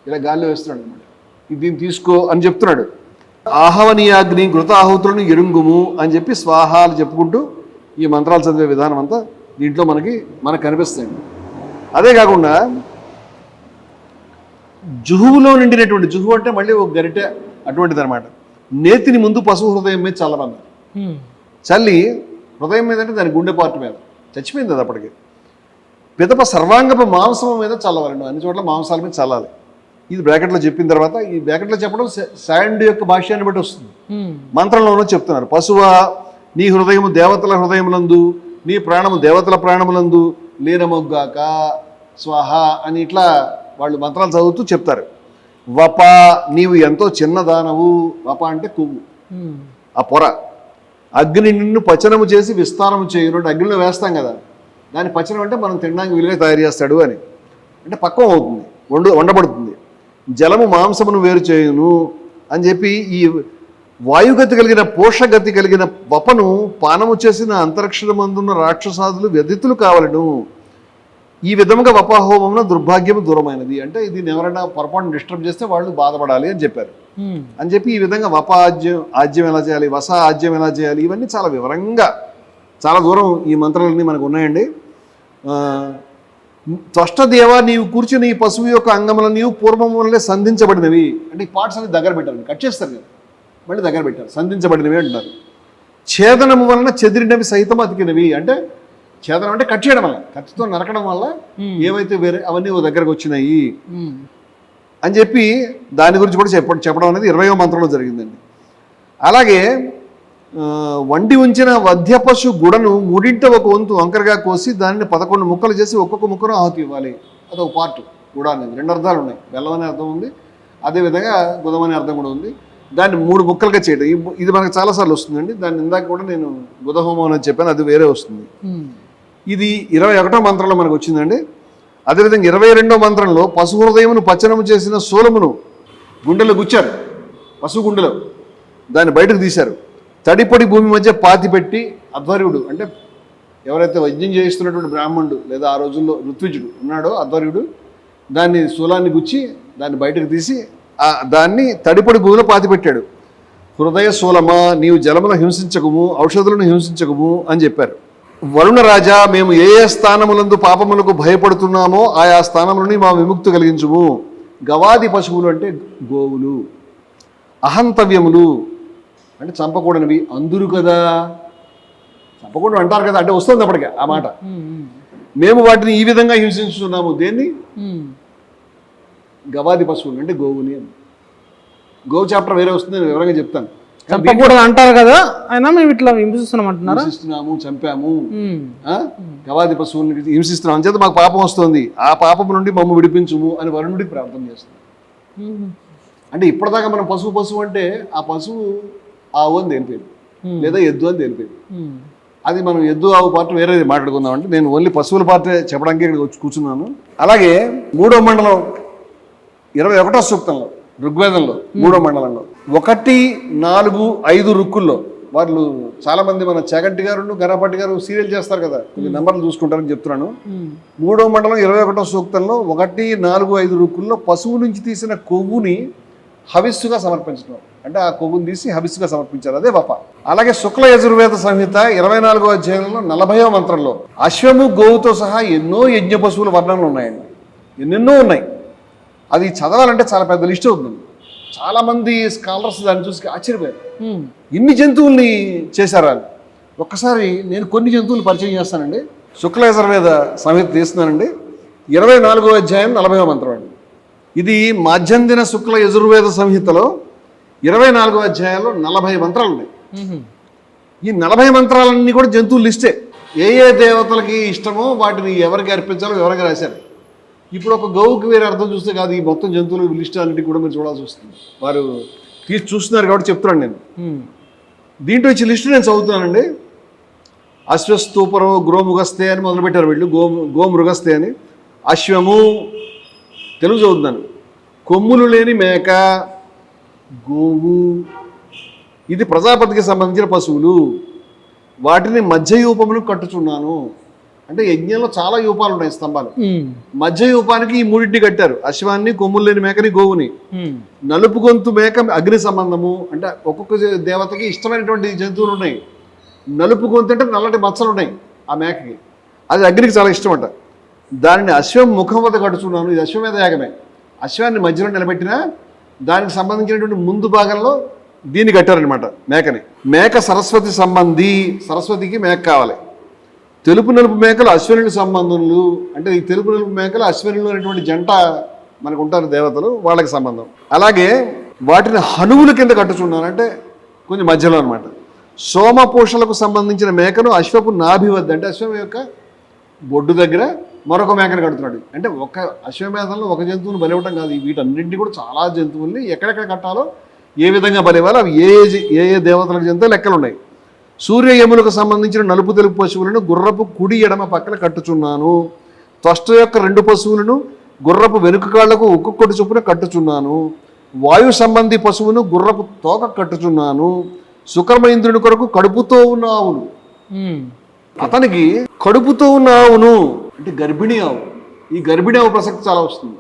ఇలా గాల్లో వేస్తున్నాడు అనమాట. దీన్ని తీసుకో అని చెప్తున్నాడు. ఆహవనీయాగ్ని ఘృత ఆహుతులను ఎరుంగుము అని చెప్పి స్వాహాలు చెప్పుకుంటూ ఈ మంత్రాలు చదివే విధానం అంతా దీంట్లో మనకు కనిపిస్తుంది. అదే కాకుండా జుహువులో నిండినటువంటి, జుహు అంటే మళ్ళీ ఒక గరిటె అటువంటిది అనమాట, నేతిని ముందు పశువు హృదయం మీద చల్లమన్నారు. చల్లి హృదయం మీద అంటే దాని గుండె పార్ట్ మీద, చచ్చిపోయింది అది అప్పటికి. పిదప సర్వాంగపు మాంసం మీద చల్లవాలండి, అన్ని చోట్ల మాంసాల మీద చల్లాలి. ఇది బ్రాకెట్లో చెప్పిన తర్వాత ఈ బ్రాకెట్లో చెప్పడం శాండ్ యొక్క భాష్యాన్ని బట్టి వస్తుంది. మంత్రంలోనూ చెప్తున్నారు, పశువ నీ హృదయము దేవతల హృదయములందు, నీ ప్రాణము దేవతల ప్రాణములందు లీనమొగ్గాక స్వాహ అని ఇట్లా వాళ్ళు మంత్రాలు చదువుతూ చెప్తారు. వప నీవు ఎంతో చిన్నదానవు, వప అంటే కొవ్వు, ఆ పొర. అగ్ని నిన్ను పచనము చేసి విస్తారము చేయును, అంటే అగ్నిలో వేస్తాం కదా, దాని పచనం అంటే మనం తినడానికి వీలుగా తయారు చేస్తాడు అని, అంటే పక్వం అవుతుంది, వండబడుతుంది. జలము మాంసమును వేరు చేయును అని చెప్పి ఈ వాయుగతి కలిగిన పోషగతి కలిగిన వపను పానము చేసిన అంతరిక్షమందున్న రాక్షసాదులు వ్యధితులు కావలను. ఈ విధముగా వపాహోమమున దుర్భాగ్యము దూరమైనది, అంటే దీన్ని ఎవరైనా పొరపాటును డిస్టర్బ్ చేస్తే వాళ్ళు బాధపడాలి అని చెప్పారు. అని చెప్పి ఈ విధంగా వప ఆజ్యం ఎలా చేయాలి, వస ఆజ్యం ఎలా చేయాలి, ఇవన్నీ చాలా వివరంగా చాలా దూరం ఈ మంత్రాలన్నీ మనకు ఉన్నాయండి. త్వష్టదేవ నీవు కూర్చుని ఈ పశువు యొక్క అంగములను నీవు పూర్వం వల్లే సంధించబడినవి, అంటే ఈ పార్ట్స్ అనేది దగ్గర పెట్టారు, కట్ చేస్తారు కదా మళ్ళీ దగ్గర పెట్టారు, సంధించబడినవి అంటున్నారు. ఛేదనము వలన చెదిరినవి సైతం అతికినవి, అంటే ఛేదనం అంటే కట్ చేయడం వల్ల, కత్తితో నరకడం వల్ల ఏవైతే వేరే అవన్నీ ఓ దగ్గరకు వచ్చినాయి అని చెప్పి దాని గురించి కూడా చెప్పడం అనేది 20వ మంత్రంలో జరిగిందండి. అలాగే వండి ఉంచిన వధ్య పశు గుడను మూడింట ఒక వంతు వంకరగా కోసి దానిని 11 ముక్కలు చేసి ఒక్కొక్క ముక్కను ఆహుతి ఇవ్వాలి. అదొక పార్ట్. గుడ అనేది 2 అర్థాలు ఉన్నాయి, బెల్లం అనే అర్థం ఉంది, అదేవిధంగా గుదం అనే అర్థం కూడా ఉంది. దాన్ని 3 ముక్కలుగా చేయడం ఇది మనకు చాలాసార్లు వస్తుందండి. దాన్ని ఇందాక కూడా నేను గుదహోమం అని చెప్పాను, అది వేరే వస్తుంది. ఇది 21వ మంత్రంలో మనకు వచ్చిందండి. అదేవిధంగా 22వ మంత్రంలో పశు హృదయమును పచనము చేసిన శూలమును గుండెలో గుచ్చారు, పశువు గుండెలో దాన్ని బయటకు తీశారు. తడిపొడి భూమి మధ్య పాతి పెట్టి అధ్వర్యుడు, అంటే ఎవరైతే వైద్యం చేయిస్తున్నటువంటి బ్రాహ్మణుడు లేదా ఆ రోజుల్లో ఋత్విజుడు ఉన్నాడో అధ్వర్యుడు, దాన్ని శూలాన్ని గుచ్చి దాన్ని బయటకు తీసి దాన్ని తడిపొడి భూమిలో పాతి పెట్టాడు. హృదయ శూలమా నీవు జలమును హింసించకము, ఔషధులను హింసించకము అని చెప్పారు. వరుణ రాజా మేము ఏ ఏ స్థానములందు పాపములకు భయపడుతున్నామో ఆయా స్థానములని మా విముక్తి కలిగించుము. గవాది పశువులు అంటే గోవులు, అహంతవ్యములు అంటే చంపకూడనివి, అందురు కదా, చంపకూడదు అంటారు కదా, అంటే వస్తుంది అప్పటికే ఆ మాట. మేము వాటిని ఈ విధంగా హింసిస్తున్నాము, దేన్ని? గవాది పశువులు అంటే గోవుని. గోవు చాప్టర్ వేరే వస్తుంది, నేను వివరంగా చెప్తాను. చంపకూడదు అంటారు కదా, అయినా మేము ఇట్లా హింసిస్తున్నాం అంటున్నారా? హింసిస్తున్నాము, చంపాము, గవాది పశువుల్ని హింసిస్తున్నాం అని చేత మాకు పాపం వస్తుంది, ఆ పాపం నుండి మమ్మ విడిపించుము అని వరుణుడికి ప్రార్థన చేస్తున్నాం. అంటే ఇప్పటిదాకా మనం పశువు అంటే ఆ పశువు ఆవు అని తెలిపేది, లేదా ఎద్దు అని తెలిపేది. అది మనం ఎద్దు ఆవు పార్ట్ వేరేది మాట్లాడుకుందాం. అంటే నేను ఓన్లీ పశువుల పార్ట్ చెప్పడానికి ఇక్కడ వచ్చి కూర్చున్నాను. అలాగే 3వ మండలం 21వ సూక్తంలో ఋగ్వేదంలో 3వ మండలంలో 1, 4, 5 రుక్కుల్లో వాళ్ళు చాలా మంది మన చాగంటి గారు గణపతి గారు సీరియల్ చేస్తారు కదా, కొన్ని నెంబర్లు చూసుకుంటారని చెప్తున్నాను. 3వ మండలం 21వ సూక్తంలో 1, 4, 5 రుక్కుల్లో పశువు నుంచి తీసిన కొవ్వుని హవిస్సుగా సమర్పించడం, అంటే ఆ కొవ్వుని తీసి హవిస్సుగా సమర్పించారు, అదే వప. అలాగే శుక్ల యజుర్వేద సంహిత 24వ అధ్యాయంలో 40వ మంత్రంలో అశ్వము గోవుతో సహా ఎన్నో యజ్ఞ పశువుల వర్ణనలు ఉన్నాయండి, ఎన్నెన్నో ఉన్నాయి. అది చదవాలంటే చాలా పెద్ద లిస్ట్ అవుతుంది. చాలామంది స్కాలర్స్ దాన్ని చూసి ఆశ్చర్యపోయారు, ఇన్ని జంతువుల్ని చేశారా అని. ఒక్కసారి నేను కొన్ని జంతువులు పరిచయం చేస్తానండి. శుక్ల యజుర్వేద సంహిత తీస్తున్నానండి, 24వ అధ్యాయం 40వ మంత్రం అండి. ఇది మాధ్యందిన శుక్ల యజుర్వేద సంహితలో 24వ అధ్యాయంలో 40 మంత్రాలు ఉన్నాయి. ఈ 40 మంత్రాలన్నీ కూడా జంతువులు లిస్టే. ఏ ఏ దేవతలకి ఇష్టమో వాటిని ఎవరికి అర్పించాలో ఎవరికి రాశారు. ఇప్పుడు ఒక గోవుకి వేరే అర్థం చూస్తే కాదు, ఈ మొత్తం జంతువుల లిస్ట్ అన్నిటి కూడా మీరు చూడాల్సి వస్తుంది. వారు తీసి చూస్తున్నారు కాబట్టి చెప్తున్నాను నేను. దీంట్లో ఇచ్చిన లిస్టు నేను చదువుతున్నానండి. అశ్వస్తూపరో గోమృగస్తే అని మొదలుపెట్టారు వీళ్ళు, గోమృగస్తే అని. అశ్వము తెలుగు చదువుతున్నాను. కొమ్ములు లేని మేక గోవు, ఇది ప్రజాపతికి సంబంధించిన పశువులు, వాటిని మధ్యయూపమును కట్టుచున్నాను. అంటే యజ్ఞంలో చాలా యూపాలు ఉన్నాయి, స్తంభాలు. మధ్య యూపానికి ఈ 3 కట్టారు, అశ్వాన్ని, కొమ్ములు లేని మేకని, గోవుని. నలుపు గొంతు మేక అగ్ని సంబంధము, అంటే ఒక్కొక్క దేవతకి ఇష్టమైనటువంటి జంతువులు ఉన్నాయి. నలుపు గొంతు అంటే నల్లటి మచ్చలు ఉన్నాయి ఆ మేకకి, అది అగ్నికి చాలా ఇష్టం అంట. దానిని అశ్వం ముఖం వద్ద కట్టుచున్నాను, ఇది అశ్వమేధ యాగమే. అశ్వాన్ని మధ్యలో నిలబెట్టినా దానికి సంబంధించినటువంటి ముందు భాగంలో దీన్ని కట్టారనమాట మేకని. మేక సరస్వతి సంబంధి, సరస్వతికి మేక కావాలి. తెలుపు నలుపు మేకలు అశ్వినుల సంబంధములు, అంటే ఈ తెలుపు నలుపు మేకలు అశ్వినులు అనేటువంటి జంట మనకు ఉంటారు దేవతలు, వాళ్ళకి సంబంధం. అలాగే వాటిని హనువుల కింద కట్టుచున్నాను, అంటే కొంచెం మధ్యలో అనమాట. సోమపోషలకు సంబంధించిన మేకను అశ్వపు నాభి వద్ద, అంటే అశ్వం యొక్క బొడ్డు దగ్గర మరొక మేకను కడుతున్నాడు. అంటే ఒక అశ్వమేధంలో ఒక జంతువుని బలివ్వటం కాదు, వీటన్నింటినీ కూడా చాలా జంతువుల్ని ఎక్కడెక్కడ కట్టాలో, ఏ విధంగా బలివ్వాలో అవి ఏ ఏ దేవతలకు చెందితే లెక్కలు ఉన్నాయి. సూర్య యములకు సంబంధించిన నలుపు తెలుపు పశువులను గుర్రపు కుడి ఎడమ పక్కన కట్టుచున్నాను. త్వష్ట యొక్క 2 పశువులను గుర్రపు వెనుక కాళ్లకు ఒక్కొక్కటి చొప్పున కట్టుచున్నాను. వాయు సంబంధి పశువును గుర్రపు తోక కట్టుచున్నాను. శుకర్మ ఇంద్రుని కొరకు కడుపుతో ఉన్న ఆవును, అతనికి కడుపుతో ఉన్న ఆవును అంటే గర్భిణీ ఆవు. ఈ గర్భిణీ ఆవు ప్రసక్తి చాలా వస్తుంది.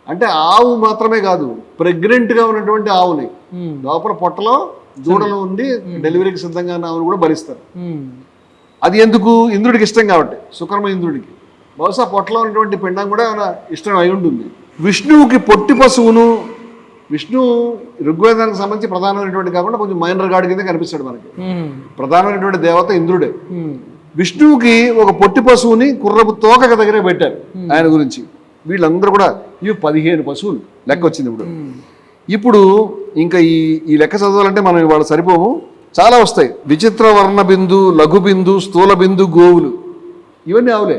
అంటే ఆవు మాత్రమే కాదు, ప్రెగ్నెంట్గా ఉన్నటువంటి ఆవుని, లోపల పొట్టలో దూడలు ఉండి డెలివరీకి సిద్ధంగా ఉన్న ఆవును కూడా భరిస్తారు. అది ఎందుకు? ఇంద్రుడికి ఇష్టం కాబట్టి, శుకర్మ ఇంద్రుడికి. బహుశా పొట్టలో ఉన్నటువంటి పిండం కూడా ఏమైనా ఇష్టం అయి ఉంటుంది. విష్ణువుకి పొట్టి పశువును, విష్ణు ఋగ్వేదానికి సంబంధించి ప్రధానమైనటువంటి కాకుండా కొంచెం మైనర్ గాడి కింద కనిపిస్తాడు మనకి. ప్రధానమైనటువంటి దేవత ఇంద్రుడే. విష్ణువుకి ఒక పొట్టి పశువుని గుర్రపు తోక దగ్గర పెట్టారు ఆయన గురించి. వీళ్ళందరూ కూడా ఇవి 15 పశువులు లెక్క వచ్చింది. ఇప్పుడు ఇంకా ఈ లెక్క చదవాలంటే మనం ఇవాళ సరిపోము, చాలా వస్తాయి. విచిత్ర వర్ణ బిందు, లఘు బిందు, స్థూల బిందు గోవులు, ఇవన్నీ ఆవులే.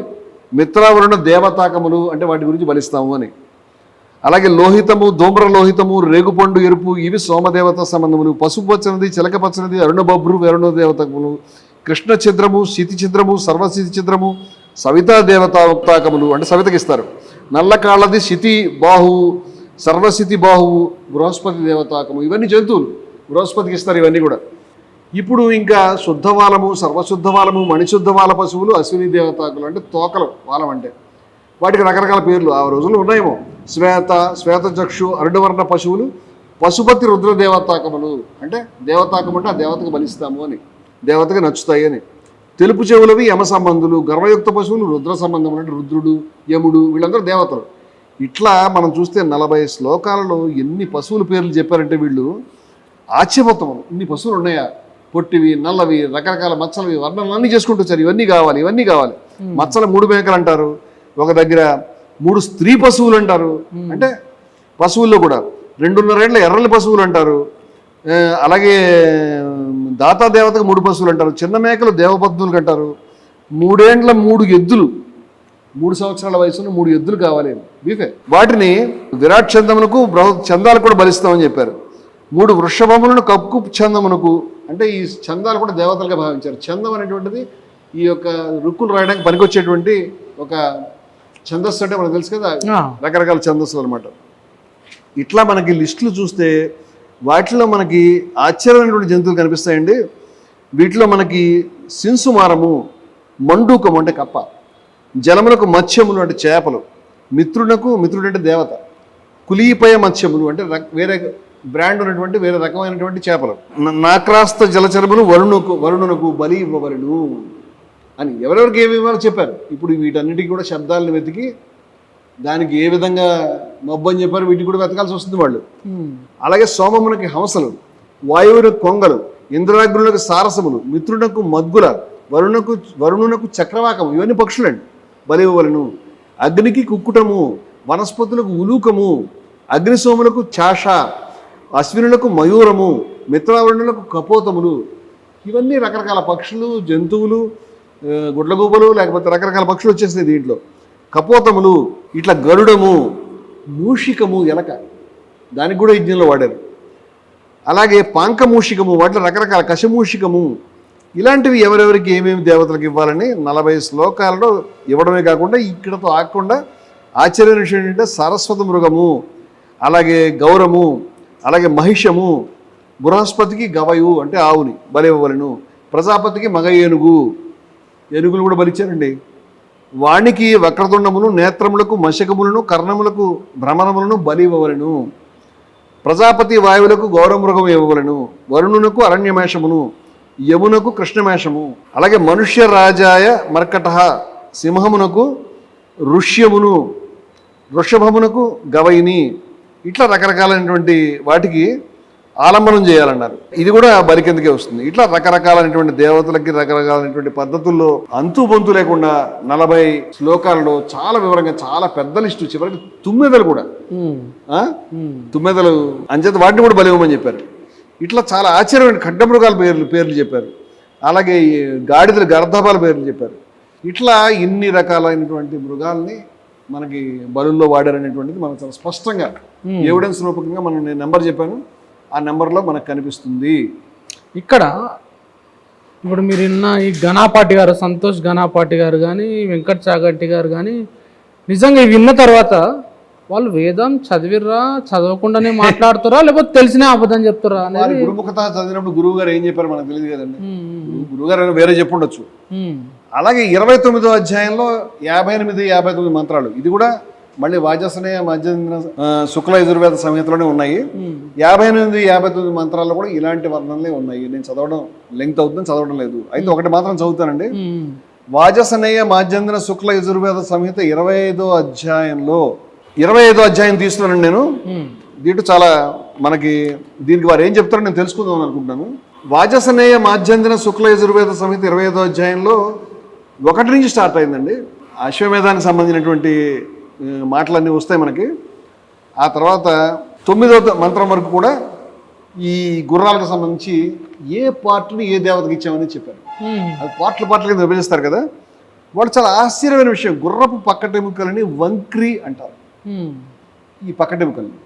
మిత్రావరణ దేవతాకములు, అంటే వాటి గురించి బలిస్తాము అని. అలాగే లోహితము, ధూమ్ర లోహితము, రేగుపండు ఎరుపు, ఇవి సోమదేవత సంబంధములు. పసుపు పచ్చనిది, చిలక పచ్చనిది అరుణబభ్రు వరుణ దేవతకములు. కృష్ణ ఛిద్రము, శితి ఛిద్రము, సర్వశితి ఛిద్రము సవితా దేవతాకములు, అంటే సవితకి ఇస్తారు. నల్ల కాళ్ళది శితి బాహువు, సర్వశితి బాహువు బృహస్పతి దేవతాకము. ఇవన్నీ జంతువులు, బృహస్పతికి ఇస్తారు ఇవన్నీ కూడా. ఇప్పుడు ఇంకా శుద్ధవాలము, సర్వశుద్ధవాలము, మణిశుద్ధవాల పశువులు అశ్విని దేవతాకులు, అంటే తోకలు వాలం. అంటే వాటికి రకరకాల పేర్లు ఆ రోజుల్లో ఉన్నాయేమో. శ్వేతచక్షు అరుణవర్ణ పశువులు పశుపతి రుద్ర దేవతాకములు, అంటే దేవతాకం అంటే ఆ దేవతకు బలిస్తాము అని, దేవతకు నచ్చుతాయి అని. తెలుపు చెవులవి యమ సంబంధులు. గర్వయుక్త పశువులు రుద్ర సంబంధం, అంటే రుద్రుడు, యముడు, వీళ్ళందరూ దేవతలు. ఇట్లా మనం చూస్తే 40 శ్లోకాలలో ఎన్ని పశువుల పేర్లు చెప్పారంటే వీళ్ళు ఆశ్చర్యపోతాం. ఇన్ని పశువులు ఉన్నాయా? పొట్టివి, నల్లవి, రకరకాల మచ్చలవి, వర్ణాలు అన్నీ చేసుకుంటూ వచ్చారు. ఇవన్నీ కావాలి, ఇవన్నీ కావాలి. మచ్చల 3 మేకలు అంటారు, ఒక దగ్గర 3 స్త్రీ పశువులు అంటారు. అంటే పశువుల్లో కూడా 2.5 ఏళ్ల ఎర్రని పశువులు అంటారు. అలాగే దాతా దేవతకు 3 పశువులు అంటారు. చిన్న మేకలు దేవపత్నులకు అంటారు. 3 ఏండ్ల 3 ఎద్దులు, 3 సంవత్సరాల వయసులో 3 ఎద్దులు కావాలి బీఫే. వాటిని విరాట్ చందమునకు చందాలు కూడా బలిస్తామని చెప్పారు. 3 వృషభములను కక్కు చందమునకు, అంటే ఈ చందాలు కూడా దేవతలుగా భావించారు. చందం అనేటువంటిది ఈ యొక్క రుక్కులు రాయడానికి పనికొచ్చేటువంటి ఒక ఛందస్సు, అంటే మనకు తెలుసు కదా, రకరకాల ఛందస్సులు అనమాట. ఇట్లా మనకి లిస్టులు చూస్తే వాటిలో మనకి ఆశ్చర్యమైనటువంటి జంతువులు కనిపిస్తాయండి. వీటిలో మనకి సిన్సుమారము, మండూకము అంటే కప్ప, జలములకు మత్స్యములు అంటే చేపలు, మిత్రుడు అంటే దేవత, కులీపయ మత్స్యములు అంటే వేరే బ్రాండ్ ఉన్నటువంటి వేరే రకమైనటువంటి చేపలు, నాక్రాస్త జలచరములు వరుణునకు బలి ఇవ్వవరును అని. ఎవరెవరికి ఏమి ఇవ్వాలో చెప్పారు. ఇప్పుడు వీటన్నిటికీ కూడా శబ్దాలను వెతికి దానికి ఏ విధంగా మబ్బు అని చెప్పారు, వీటికి కూడా వెతకాల్సి వస్తుంది వాళ్ళు. అలాగే సోమమునకి హంసలు, వాయువునకు కొంగలు, ఇంద్రాగ్రులకు సారసములు, మిత్రునకు మద్గుల, వరుణునకు చక్రవాకము, ఇవన్నీ పక్షులండి బలి ఇవ్వవలను. అగ్నికి కుక్కుటము, వనస్పతులకు ఉలూకము, అగ్నిసోములకు చాష, అశ్వినులకు మయూరము, మిత్రావరుణులకు కపోతములు. ఇవన్నీ రకరకాల పక్షులు, జంతువులు, గుడ్లగూబలు, లేకపోతే రకరకాల పక్షులు వచ్చేసినాయి దీంట్లో. కపోతములు, ఇట్లా గరుడము, మూషికము, ఎలక, దానికి కూడా యజ్ఞంలో వాడారు. అలాగే పాంకమూషికము, వాటిలో రకరకాల కశమూషికము, ఇలాంటివి ఎవరెవరికి ఏమేమి దేవతలకు ఇవ్వాలని 40 శ్లోకాలలో ఇవ్వడమే కాకుండా ఇక్కడతో ఆగకుండా ఆశ్చర్యమైన విషయం ఏంటంటే సరస్వత మృగము, అలాగే గౌరము, అలాగే మహిషము, బృహస్పతికి గవయు అంటే ఆవుని బలి ఇవ్వవలను, ప్రజాపతికి మగ ఏనుగులు కూడా బలిచ్చారండి. వాణికి వక్రతుండమును, నేత్రములకు మశకములను, కర్ణములకు భ్రమరములను బలి ఇవ్వవలను. ప్రజాపతి వాయువులకు గౌరమృగము ఇవ్వవలను. వరుణునకు అరణ్యమేషమును, యమునకు కృష్ణమేషము. అలాగే మనుష్య రాజాయ మర్కట, సింహమునకు ఋష్యమును, వృషభమునకు గవయిని. ఇట్లా రకరకాలైనటువంటి వాటికి ఆలంబనం చేయాలన్నారు. ఇది కూడా బలి కిందకే వస్తుంది. ఇట్లా రకరకాలైనటువంటి దేవతలకి రకరకాలైనటువంటి పద్ధతుల్లో అంతు బొంతు లేకుండా 40 శ్లోకాలలో చాలా వివరంగా చాలా పెద్ద లిస్టు, చివరికి తుమ్మెదలు కూడా తుమ్మెదలు అంచేత వాటిని కూడా బలి ఇవ్వమని చెప్పారు. ఇట్లా చాలా ఆశ్చర్యమైన ఖడ్గమృగాల పేర్లు చెప్పారు. అలాగే ఈ గాడిదలు గర్ధపాల పేర్లు చెప్పారు. ఇట్లా ఇన్ని రకాలైనటువంటి మృగాల్ని మనకి బలుల్లో వాడారనేటువంటిది మనకు చాలా స్పష్టంగా ఎవిడెన్స్ రూపకంగా నేను నెంబర్ చెప్పాను, ఆ నెంబర్లో మనకు కనిపిస్తుంది. ఇక్కడ ఇప్పుడు మీరు విన్న ఈ ఘనాపాటి గారు, సంతోష్ ఘనాపాటి గారు కానీ వెంకట చాగంటి గారు కానీ నిజంగా ఇవి విన్న తర్వాత వాళ్ళు వేదం చదివిర్రా, చదవకుండానే మాట్లాడుతారా, లేకపోతే తెలిసినా అబద్ధం చెప్తారా అనేది గురుముఖత చదివినప్పుడు గురువు గారు ఏం చెప్పారు మనకు తెలియదు కదండి. గురువు గారు వేరే చెప్పుండొచ్చు. అలాగే 29వ అధ్యాయంలో 58, 59 మంత్రాలు, ఇది కూడా మళ్ళీ వాజసనేయ మధ్యంధ్ర శుక్ల యజుర్వేద సంహితలోనే ఉన్నాయి. 58, 59 మంత్రాల్లో కూడా ఇలాంటి వర్ణనలే ఉన్నాయి. నేను చదవడం లెంగ్త్ అవుతుందని చదవడం లేదు. అయితే ఒకటి మాత్రం చదువుతానండి. వాజసనేయ మధ్యంధ్ర శుక్ల యజుర్వేద సంహిత 25వ అధ్యాయంలో 25వ అధ్యాయం తీస్తున్నానండి నేను. దీంట్లో చాలా మనకి దీనికి వారు ఏం చెప్తారో నేను తెలుసుకుందాం అనుకుంటున్నాను. వాజసనేయ మాధ్యంధ్ర శుక్ల యజుర్వేద సంహిత 25వ అధ్యాయంలో 1 నుంచి స్టార్ట్ అయిందండి. అశ్వమేధానికి సంబంధించినటువంటి మాటలన్నీ వస్తాయి మనకి. ఆ తర్వాత 9వ మంత్రం వరకు కూడా ఈ గుర్రాలకు సంబంధించి ఏ పార్ట్ని ఏ దేవతకి ఇచ్చామని చెప్పారు. అది పార్ట్ల కింద విభజిస్తారు కదా. వాళ్ళు చాలా ఆశ్చర్యమైన విషయం, గుర్రపు పక్కటెముకలని వంక్రి అంటారు. ఈ పక్కటెముకల్ని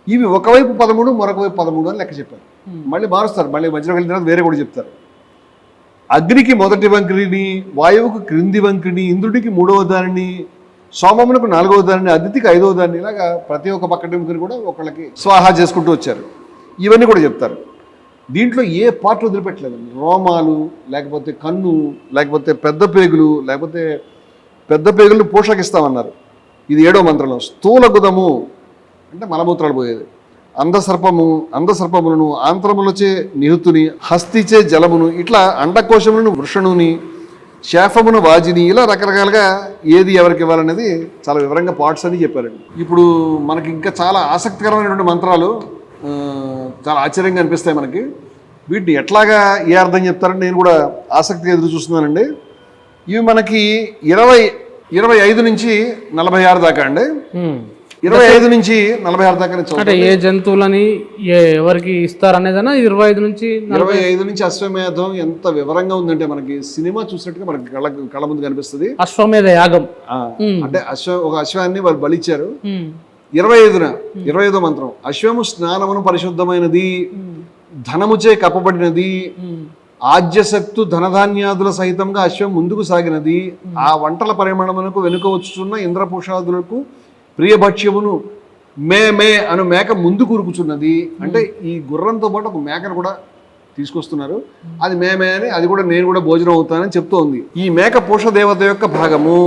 ఇవి ఒకవైపు 13 మరొక వైపు 13 అని లెక్క చెప్పారు. మళ్ళీ మారుస్తారు, మళ్ళీ మధ్యలో వెళ్ళిన తర్వాత వేరే కూడా చెప్తారు. అగ్నికి మొదటి వంక్రిని, వాయువుకు క్రింది వంక్రిని, ఇంద్రుడికి 3వ దానిని, సోమమునకు 4వ దానిని, అదితికి 5వ దానిని, ఇలాగా ప్రతి ఒక్క పక్కటెముకని కూడా ఒకళ్ళకి స్వాహా చేసుకుంటూ వచ్చారు. ఇవన్నీ కూడా చెప్తారు. దీంట్లో ఏ పార్ట్ వదిలిపెట్టలేదండి. రోమాలు, లేకపోతే కన్ను, లేకపోతే పెద్ద పేగులు, లేకపోతే పెద్ద పేగులను పోషకిస్తామన్నారు. ఇది 7వ మంత్రంలో. స్థూల గుదము అంటే మలమూత్రాలు పోయేది, అందసర్పములను, ఆంత్రములచే నిహుతుని, హస్తిచే జలమును, ఇట్లా అండకోశములను వృషణుని, శాఫమును వాజిని, ఇలా రకరకాలుగా ఏది ఎవరికి ఇవ్వాలనేది చాలా వివరంగా పార్ట్స్ అని చెప్పారండి. ఇప్పుడు మనకి ఇంకా చాలా ఆసక్తికరమైనటువంటి మంత్రాలు చాలా ఆశ్చర్యంగా అనిపిస్తాయి మనకి. వీటిని ఎట్లాగా ఏ అర్థం చెప్తారని నేను కూడా ఆసక్తిగా ఎదురు చూస్తున్నానండి. ఇవి మనకి 25 నుంచి 46 దాకా అండి. 25 నుంచి 46 దాకా అంటే ఏ జంతువులని ఎవరికి ఇస్తారనేదన్నా 25 నుంచి అశ్వమేధం ఎంత వివరంగా ఉందంటే మనకి సినిమా చూసినట్టుగా మనకి కళ్ళ ముందు కనిపిస్తుంది. అశ్వమేధ యాగం అంటే ఒక అశ్వాన్ని వాళ్ళు బలిచ్చారు. 25వ మంత్రం, అశ్వము స్నానమును పరిశుద్ధమైనది, ధనముచే కప్పబడినది, ఆజ్యశక్తు ధనధాన్యాదుల సహితంగా అశ్వం ముందుకు సాగినది, ఆ వంటల పరిమాణమునకు వెనుక వచ్చుచున్న ఇంద్రపుషాదులకు ప్రియభక్ష్యమును మే అను మేక ముందు కూరుకుచున్నది. అంటే ఈ గుర్రంతో పాటు ఒక మేకను కూడా తీసుకొస్తున్నారు. అది మే అని, అది కూడా నేను కూడా భోజనం అవుతానని చెప్తోంది. ఈ మేక పోషదేవత యొక్క భాగము,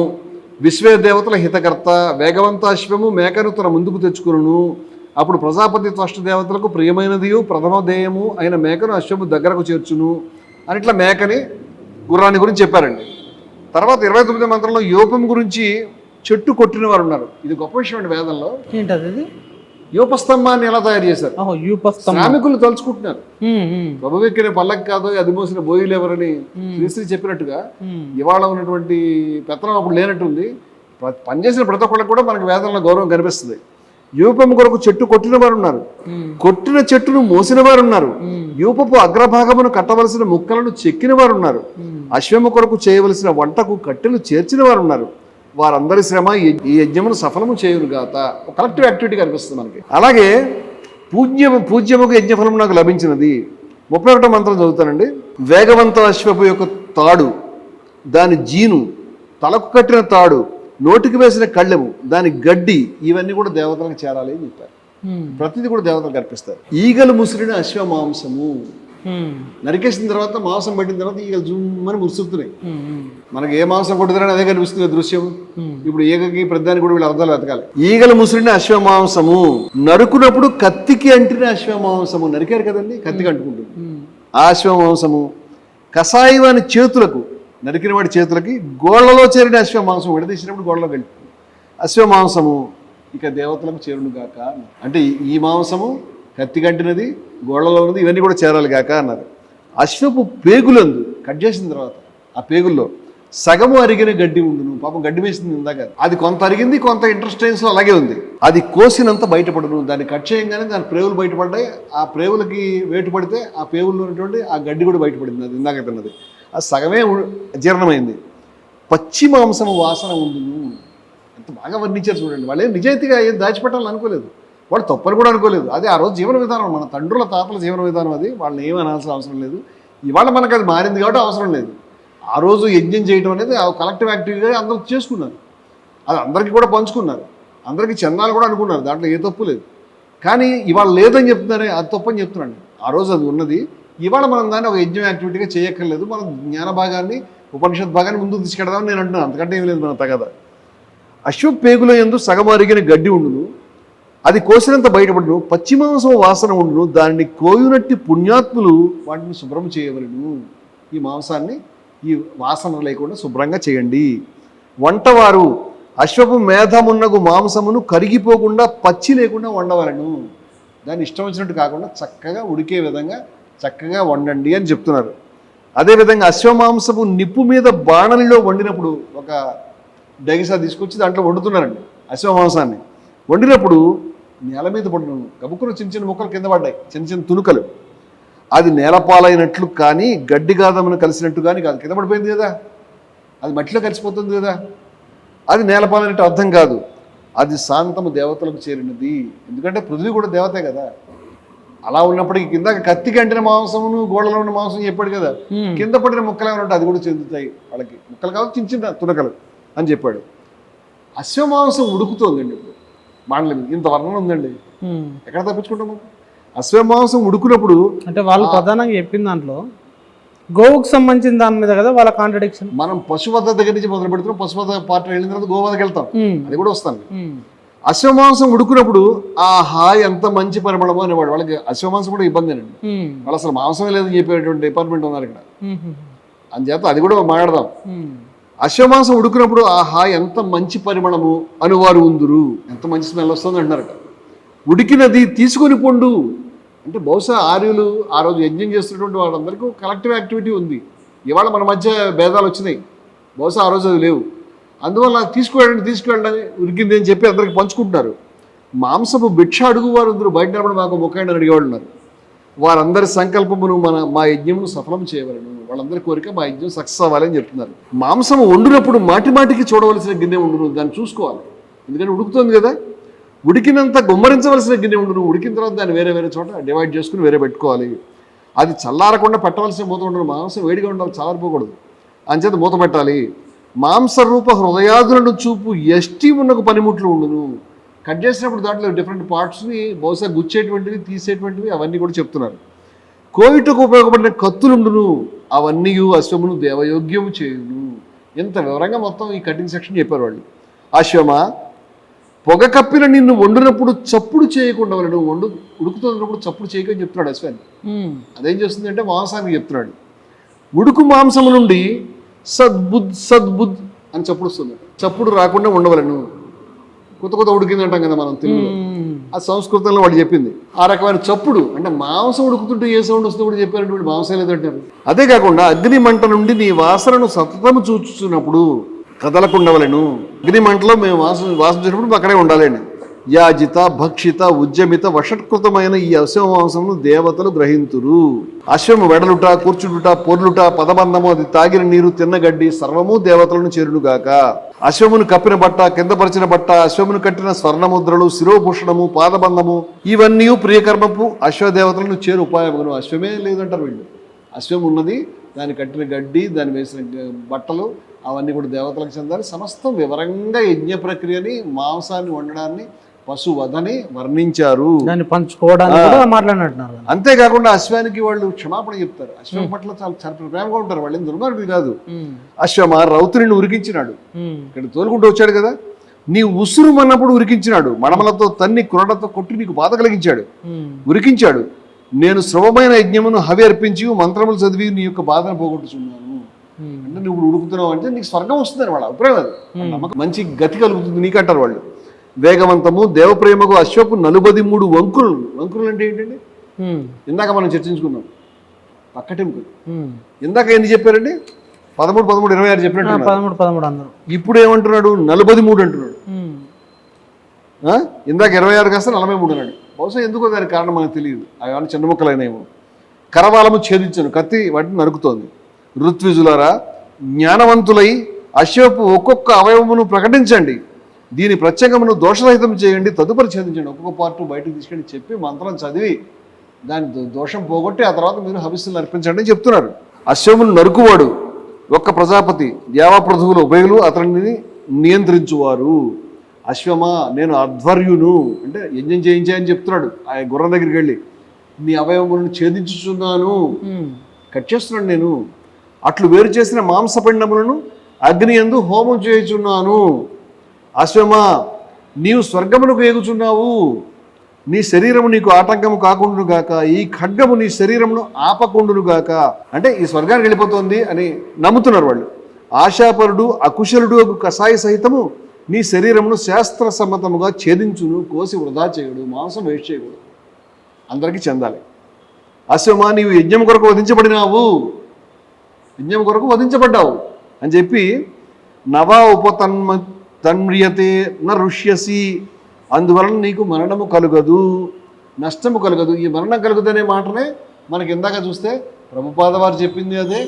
విశ్వదేవతల హితకర్త, వేగవంత అశ్వము మేకను తన ముందుకు తెచ్చుకును. అప్పుడు ప్రజాపతి త్వష్ట దేవతలకు ప్రియమైనదియు ప్రథమ దేయము అయిన మేకను అశ్వము దగ్గరకు చేర్చును అని ఇట్లా మేకని గుర్రాన్ని గురించి చెప్పారండి. తర్వాత 29వ మంత్రంలో యోపం గురించి చెట్టు కొట్టిన వారు ఉన్నారు. ఇది గొప్ప విషయం అండి వేదంలో. ఏంటది? యూపస్తంభాన్ని ఎలా తయారు చేశారు? శ్రామికులు తలుచుకుంటున్నారు. ప్రభువెక్కిన పల్లకి కాదు, అది మోసిన బోయిలు ఎవరని శ్రీశ్రీ చెప్పినట్టుగా ఇవాళ ఉన్నటువంటి పెత్తనం అప్పుడు లేనట్టుంది. పనిచేసిన ప్రతి ఒక్కళ్ళకి కూడా మనకి వేదంలో గౌరవం కనిపిస్తుంది. యూపం కొరకు చెట్టు కొట్టిన వారు ఉన్నారు, కొట్టిన చెట్టును మోసిన వారు ఉన్నారు, యూపపు అగ్రభాగమును కట్టవలసిన ముక్కలను చెక్కిన వారు ఉన్నారు, అశ్వము కొరకు చేయవలసిన వంటకు కట్టెలు చేర్చిన వారు ఉన్నారు. వారందరి శ్రమ ఈ యజ్ఞమును సఫలము చేయునుగాక. ఒక కలెక్టివ్ యాక్టివిటీ కనిపిస్తుంది మనకి. అలాగే పూజ్యముకు యజ్ఞఫలము నాకు లభించినది. 31వ మంత్రం చదువుతానండి. వేగవంత అశ్వపు యొక్క తాడు, దాని జీను, తలకు కట్టిన తాడు, నోటికి వేసిన కళ్ళెము, దాని గడ్డి, ఇవన్నీ కూడా దేవతలకు చేరాలి అని చెప్పారు. ప్రతిదీ కూడా దేవతలకు అర్పిస్తారు. ఈగలు ముసిరిన అశ్వ మాంసము, నరికేసిన తర్వాత మాంసం పట్టిన తర్వాత ఈగలు జుమ్మని ముసురుతున్నాయి. మనకి ఏ మాంసం కొట్టుదని అదే కనిపిస్తుంది దృశ్యం. ఇప్పుడు ఈగకి ప్రధాని కూడా వీళ్ళు అర్థాలు వెతకాలి. ఈగలు ముసిరిన అశ్వ మాంసము, నరుకున్నప్పుడు కత్తికి అంటిన అశ్వ మాంసము, నరికారు కదండి, కత్తికి అంటుకుంటుంది ఆ అశ్వ మాంసము. కషాయవాని చేతులకు, నరికిన వాడి చేతులకి గోళ్లలో చేరిన అశ్వ మాంసం, విడదీసినప్పుడు గోళ్లలో వెళ్తుంది అశ్వ మాంసము, ఇక దేవతలకు చేరునుగాక. అంటే ఈ మాంసము కత్తి కంటినది, గోడలో ఉన్నది ఇవన్నీ కూడా చేరాలి కాక అన్నారు. అశ్వపు పేగులందు కట్ చేసిన తర్వాత ఆ పేగుల్లో సగము అరిగిన గడ్డి ఉండును. పాపం గడ్డి వేసింది ఇందాక, అది కొంత అరిగింది, కొంత ఇంటెస్టైన్స్లో అలాగే ఉంది. అది కోసినంత బయటపడును. దాన్ని కట్ చేయగానే దాని ప్రేవులు బయటపడ్డాయి. ఆ ప్రేవులకి వేటు పడితే ఆ పేవుల్లో ఉన్నటువంటి ఆ గడ్డి కూడా బయటపడింది. అది ఇందాక తిన్నది అది సగమే జీర్ణమైంది. పచ్చి మాంసం వాసన ఉండును. ఎంత బాగా వర్ణించారు చూడండి. వాళ్ళేం నిజాయితీగా ఏం దాచిపెట్టాలని అనుకోలేదు, వాళ్ళు తప్పని కూడా అనుకోలేదు. అదే ఆ రోజు జీవన విధానం, మన తండ్రుల తాతల జీవన విధానం. అది వాళ్ళని ఏమీ అనాల్సిన అవసరం లేదు. ఇవాళ మనకు అది మారింది కాబట్టి అవసరం లేదు. ఆ రోజు యజ్ఞం చేయడం అనేది కలెక్టివ్ యాక్టివిటీగా అందరూ చేసుకున్నారు. అది అందరికీ కూడా పంచుకున్నారు, అందరికీ చందాలు కూడా అనుకున్నారు. దాంట్లో ఏ తప్పు లేదు. కానీ ఇవాళ లేదని చెప్తున్నారే, అది తప్పని చెప్తున్నాను. ఆ రోజు అది ఉన్నది. ఇవాళ మనం దాన్ని ఒక యజ్ఞం యాక్టివిటీగా చేయక్కర్లేదు. మనం జ్ఞాన భాగాన్ని, ఉపనిషత్ భాగాన్ని ముందుకు తీసుకెడదామని నేను అంటున్నాను. అంతకంటే ఏమి లేదు మన తగదా. అశ్వపేగుల యందు సగం అరిగిన గడ్డి ఉండును, అది కోసినంత బయటపడును. పచ్చి మాంసం వాసన ఉండును, దాన్ని కోయునట్టి పుణ్యాత్ములు వాటిని శుభ్రం చేయవలను. ఈ మాంసాన్ని ఈ వాసన లేకుండా శుభ్రంగా చేయండి. వంటవారు అశ్వపు మేధమున్నగు మాంసమును కరిగిపోకుండా పచ్చి లేకుండా వండవలను. దాన్ని ఇష్టం వచ్చినట్టు కాకుండా చక్కగా ఉడికే విధంగా చక్కగా వండండి అని చెప్తున్నారు. అదేవిధంగా అశ్వమాంసపు నిప్పు మీద బాణలిలో వండినప్పుడు ఒక డగిసా తీసుకొచ్చి దాంట్లో వండుతున్నారండి. అశ్వమాంసాన్ని వండినప్పుడు నేల మీద పడిన గబుక్కున చిన్న చిన్న ముక్కలు కింద పడ్డాయి, చిన్న చిన్న తునుకలు. అది నేలపాలైనట్లు కానీ గడ్డి గాదమును కలిసినట్టు కానీ కాదు. కింద పడిపోయింది కదా, అది మట్టిలో కలిసిపోతుంది కదా, అది నేలపాలైనట్టు అర్థం కాదు. అది శాంతము దేవతలకు చేరినది. ఎందుకంటే పృథ్వీ కూడా దేవతే కదా. అలా ఉన్నప్పటికీ కింద కత్తి కంటిన మాంసమును గోడలో ఉన్న మాంసం చెప్పాడు కదా, కింద పడిన ముక్కలు ఏమన్నట్టు అది కూడా చెందుతాయి వాళ్ళకి. ముక్కలు కాదు, చిన్న చిన్న తునకలు అని చెప్పాడు. అశ్వమాంసం ఉడుకుతోందండి ఇప్పుడు మాండల మీద. ఇంత వర్ణన ఉందండి, ఎక్కడ తప్పించుకుంటాము? అశ్వమాంసం ఉడుకున్నప్పుడు అంటే వాళ్ళు ప్రధానంగా చెప్పిన దాంట్లో గోవుకు సంబంధించిన దాని మీద కదా వాళ్ళ కాంట్రడిక్షన్. మనం పశువధ దగ్గర నుంచి మొదలు పెడుతున్నాం. పశువధ పార్టీ వెళ్ళిన తర్వాత గోవధకి వెళ్తాం, అది కూడా వస్తాను. అశ్వమాంసం ఉడుకున్నప్పుడు ఆహా ఎంత మంచి పరిమళమో అనేవాడు. వాళ్ళకి అశ్వమాంసం కూడా ఇబ్బంది అండి. వాళ్ళు అసలు మాంసమే లేదని చెప్పేటువంటి డిపార్ట్మెంట్ ఉన్నారు ఇక్కడ. అందుచేత అది కూడా మాట్లాడదాం. అశ్వమాంసం ఉడుకున్నప్పుడు ఆహా ఎంత మంచి పరిమళము అనువారు ఉందురు. ఎంత మంచి స్మెల్ వస్తుంది అంటున్నారట. ఉడికినది తీసుకొని పొండు అంటే బహుశా ఆర్యులు ఆ రోజు యజ్ఞం చేస్తున్నటువంటి వాళ్ళందరికీ కలెక్టివ్ యాక్టివిటీ ఉంది. ఇవాళ మన మధ్య భేదాలు వచ్చినాయి, బహుశా ఆ రోజు అది లేవు. అందువల్ల తీసుకువెళ్ళండి ఉరికింది అని చెప్పి అందరికి పంచుకుంటున్నారు. మాంసపు భిక్ష అడుగువారు అందరూ బయట నిలబడి మాకు మొక్కండి అని అడిగేవాళ్ళు ఉన్నారు. వారందరి సంకల్పమును మా యజ్ఞమును సఫలం చేయవలను. వాళ్ళందరి కోరిక మా యజ్ఞం సక్సెస్ అవ్వాలి అని చెప్తున్నారు. మాంసం వండినప్పుడు మాటికి చూడవలసిన గిన్నె ఉండును, దాన్ని చూసుకోవాలి. ఎందుకంటే ఉడుకుతుంది కదా, ఉడికినంత గుమ్మరించవలసిన గిన్నె ఉండును. ఉడికిన తర్వాత దాన్ని వేరే వేరే చోట డివైడ్ చేసుకుని వేరే పెట్టుకోవాలి. అది చల్లారకుండా పెట్టవలసిన మూత ఉండదు. మాంసం వేడిగా ఉండాలి, చల్లారిపోకూడదు. అంచేత మూత పెట్టాలి. మాంసరూప హృదయాదులను చూపు ఎష్టి ఉన్నకు పనిముట్లు ఉండును. కట్ చేసినప్పుడు దాంట్లో డిఫరెంట్ పార్ట్స్ని బహుశా గుచ్చేటువంటివి, తీసేటువంటివి అవన్నీ కూడా చెప్తున్నారు. కోవిటకు ఉపయోగపడిన కత్తులుండును, అవన్నీ అశ్వమును దేవయోగ్యము చేయును. ఎంత వివరంగా మొత్తం ఈ కటింగ్ సెక్షన్ చెప్పారు వాళ్ళు. అశ్వమ, పొగ కప్పిన నిన్ను వండినప్పుడు చప్పుడు చేయకుండా నువ్వు ఉడుకుతున్నప్పుడు చప్పుడు చేయకని చెప్తున్నాడు అశ్వాన్ని. అదేం చేస్తుంది అంటే మాంసానికి చెప్తున్నాడు. ఉడుకు మాంసము నుండి సద్బుద్ అని చప్పుడు వస్తుంది. చప్పుడు రాకుండా ఉండవలను. కొత్త ఉడికింది అంటాం కదా మనం తెలుగులో, ఆ సంస్కృతంలో వాళ్ళు చెప్పింది. ఆ రకమైన చప్పుడు అంటే మాంసం ఉడుకుతుంటే ఏ సౌండ్ వస్తుందో కూడా చెప్పారంటే మాంసం లేదంటారు. అదే కాకుండా అగ్ని మంట నుండి నీ వాసనను సతతము చూచుతున్నప్పుడు కదలకుండవలను. అగ్ని మంటలో మేము వాసన చేసినప్పుడు అక్కడే ఉండాలండి. యాజిత భక్షిత ఉద్యమిత వషట్కృతమైన ఈ అశ్వమాంసమును దేవతలు గ్రహింతురు. అశ్వము వెడలుట, కూర్చుడుట, పొర్లుట, పదబంధము, అది తాగిన నీరు, తిన్నగడ్డి సర్వము దేవతలను చేరునుగాక. అశ్వమును కప్పిన బట్ట, కింద పరిచిన బట్ట, అశ్వమును కట్టిన స్వర్ణముద్రలు, శిరోభూషణము, పాదబంధము ఇవన్నీ ప్రియకర్మపు అశ్వదేవతలను చేరు ఉపాయమును. అశ్వమే లేదంటారు వీళ్ళు. అశ్వం ఉన్నది, దాన్ని కట్టిన గడ్డి, దాన్ని వేసిన బట్టలు అవన్నీ కూడా దేవతలకు చెందాలి. సమస్తం వివరంగా యజ్ఞ ప్రక్రియని, మాంసాన్ని వండడాన్ని, పశువధని వర్ణించారు. దాన్ని పంచుకోవడానికి మాట్లాడినట్టున్నారు. అంతేకాకుండా అశ్వానికి వాళ్ళు క్షమాపణ చెప్తారు. అశ్వం పట్ల చాలా ప్రేమగా ఉంటారు. వాళ్ళు ఏం దుర్మార్గుడు కాదు. అశ్వమ రౌతుని ఉరికించినాడు, ఇక్కడ తోలుకుంటూ వచ్చాడు కదా, నీ ఉసురు అన్నప్పుడు ఉరికించినాడు. మడమలతో తన్ని కురడతో కొట్టి నీకు బాధ కలిగించాడు, ఉరికించాడు. నేను శ్రవమైన యజ్ఞమును హవి అర్పించి మంత్రములు చదివి నీ యొక్క బాధను పోగొట్టుచున్నాను. అంటే నువ్వు ఉడుకుతున్నావు అంటే నీకు స్వర్గం వస్తుందని వాళ్ళ అభిప్రాయం. అది నమ్మకం, మంచి గతి కలుగుతుంది నీకంటారు వాళ్ళు. వేగవంతము దేవప్రేమకు అశ్వపు 43 వంకులు. వంకులు అంటే ఏంటండి? ఇందాక మనం చర్చించుకున్నాం పక్కటెముకలు. ఇందాక ఎన్ని చెప్పారండి? 13, 13, 26 చెప్పినట్టు 13 అందరూ. ఇప్పుడు ఏమంటున్నాడు? 43 అంటున్నాడు. ఇందాక 26 కాస్త 43 అన్నాడు. బహుశా ఎందుకో దానికి కారణం మనకు తెలియదు. అవి చిన్న ముక్కలైనాయేమో. కరవాలము ఛేదించను, కత్తి వాటిని నరుకుతోంది. ఋత్విజులారా, జ్ఞానవంతులై అశ్వపు ఒక్కొక్క అవయవమును ప్రకటించండి, దీని ప్రత్యేకమును దోషరహితం చేయండి, తదుపరి ఛేదించండి. ఒక్కొక్క పార్ట్ బయటకు తీసుకెళ్ళి చెప్పి మంత్రం చదివి దాని దోషం పోగొట్టి ఆ తర్వాత మీరు హవిస్సులు అర్పించండి అని చెప్తున్నారు. అశ్వమును నరుకువాడు ఒక్క ప్రజాపతి, దేవప్రభువులు ఉభయులు అతనిని నియంత్రించువారు. అశ్వమా, నేను అధ్వర్యును అంటే యజ్ఞం చేయించాయని చెప్తున్నాడు. ఆ గుర్రం దగ్గరికి వెళ్ళి నీ అవయవములను ఛేదించుచున్నాను, కట్ చేస్తున్నాడు నేను. అట్లు వేరు చేసిన మాంసపిండములను అగ్ని యందు హోమం చేయుచున్నాను. అశ్వమా, నీవు స్వర్గమునకు ఎగుచున్నావు, నీ శరీరము నీకు ఆటంకము కాకుండును గాక, ఈ ఖడ్గము నీ శరీరమును ఆపకుండును గాక. అంటే ఈ స్వర్గానికి వెళ్ళిపోతుంది అని నమ్ముతున్నారు వాళ్ళు. ఆశాపరుడు అకుశలుడు కషాయ సహితము నీ శరీరమును శాస్త్ర సమ్మతముగా ఛేదించును, కోసి వృధా చేయడు, మాంసం వేస్ట్ చేయకూడదు, అందరికీ చెందాలి. అశ్వమా, నీవు యజ్ఞం కొరకు వధించబడినావు, యజ్ఞం కొరకు వధించబడ్డావు అని చెప్పి నవా ఉపతన్మ్రియతే న ఋష్యసి, అందువలన నీకు మరణము కలుగదు, నష్టము కలుగదు. ఈ మరణం కలుగుదనే మాటనే మనకి ఇందాక చూస్తే ప్రభుపాద వారు చెప్పింది అదే,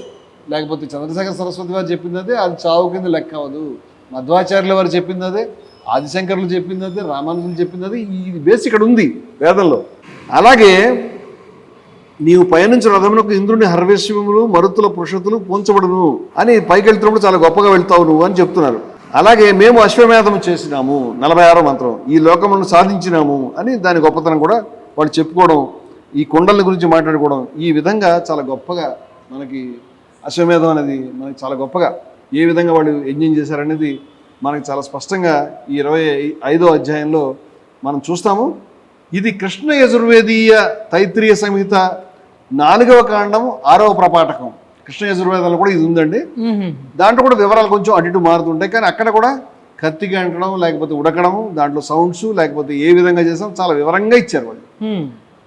లేకపోతే చంద్రశేఖర సరస్వతి వారు చెప్పింది అదే, అది చావు కింద లెక్క అవ్వదు. మధ్వాచార్యుల వారు చెప్పింది అదే, ఆదిశంకరులు చెప్పింది అదే, రామానుజులు చెప్పింది అదే. ఇది బేస్ ఇక్కడ ఉంది వేదంలో. అలాగే నీవు పయనించిన రథమునకు ఇంద్రుని హర్వేశ్వములు మరుతుల పురుషతులు పోంచబడును అని పైకి వెళ్తున్నప్పుడు చాలా గొప్పగా వెళ్తావు నువ్వు అని చెప్తున్నారు. అలాగే మేము అశ్వమేధము చేసినాము, 46వ మంత్రం, ఈ లోకములను సాధించినాము అని దాని గొప్పతనం కూడా వాళ్ళు చెప్పుకోవడం, ఈ కొండల గురించి మాట్లాడుకోవడం, ఈ విధంగా చాలా గొప్పగా మనకి అశ్వమేధం అనేది మనకి చాలా గొప్పగా ఏ విధంగా వాళ్ళు యజ్ఞం చేశారనేది మనకి చాలా స్పష్టంగా ఈ 25వ అధ్యాయంలో మనం చూస్తాము. ఇది కృష్ణ యజుర్వేదీయ తైత్రీయ సంహిత 4వ కాండం 6వ ప్రపాఠకం. కృష్ణ యజుర్వేదంలో కూడా ఇది ఉందండి. దాంట్లో కూడా వివరాలు కొంచెం అటు ఇటు మారుతుంటాయి, కానీ అక్కడ కూడా కత్తిగా అంటడం, లేకపోతే ఉడకడం, దాంట్లో సౌండ్స్, లేకపోతే ఏ విధంగా చేసాం చాలా వివరంగా ఇచ్చారు వాళ్ళు.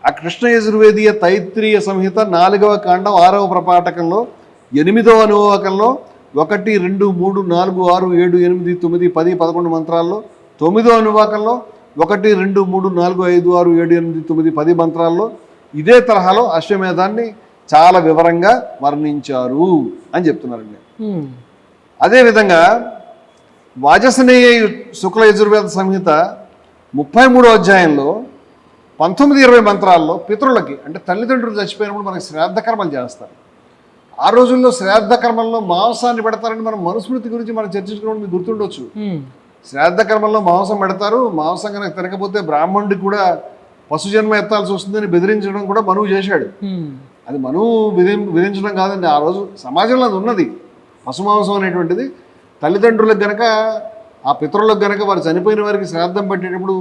ఆ కృష్ణ యజుర్వేదీయ తైత్రీయ సంహిత 4వ కాండం 6వ ప్రపాఠకంలో 8వ అనువాకంలో 1, 2, 3, 4, 6, 7, 8, 9, 10, 11 మంత్రాల్లో 9వ అనువాకంలో 1, 2, 3, 4, 5, 6, 7, 8, 9, 10 మంత్రాల్లో ఇదే తరహాలో అశ్వమేధాన్ని చాలా వివరంగా వర్ణించారు అని చెప్తున్నారండి. అదేవిధంగా వాజసనేయ శుక్ల యజుర్వేద సంహిత 33వ అధ్యాయంలో 19, 20 మంత్రాల్లో పితరులకి అంటే తల్లిదండ్రులు చచ్చిపోయినప్పుడు మనకి శ్రాద్ధ కర్మలు చేస్తారు. ఆ రోజుల్లో శ్రాద్ధ కర్మల్లో మాంసాన్ని పెడతారని మనం మనుస్మృతి గురించి మనం చర్చించుకున్నప్పుడు మీకు గుర్తుండొచ్చు. శ్రాద్ధ కర్మల్లో మాంసం పెడతారు, మాంసం కనుక తినకపోతే బ్రాహ్మణుడికి కూడా పశుజన్మ ఎత్తాల్సి వస్తుందని బెదిరించడం కూడా మనువు చేశాడు. అది మనువు విధించడం కాదండి, ఆ రోజు సమాజంలో అది ఉన్నది. పశుమాంసం అనేటువంటిది తల్లిదండ్రులకు గనక ఆ పితరులకు గనక వారు చనిపోయిన వారికి శ్రాద్ధం పెట్టేటప్పుడు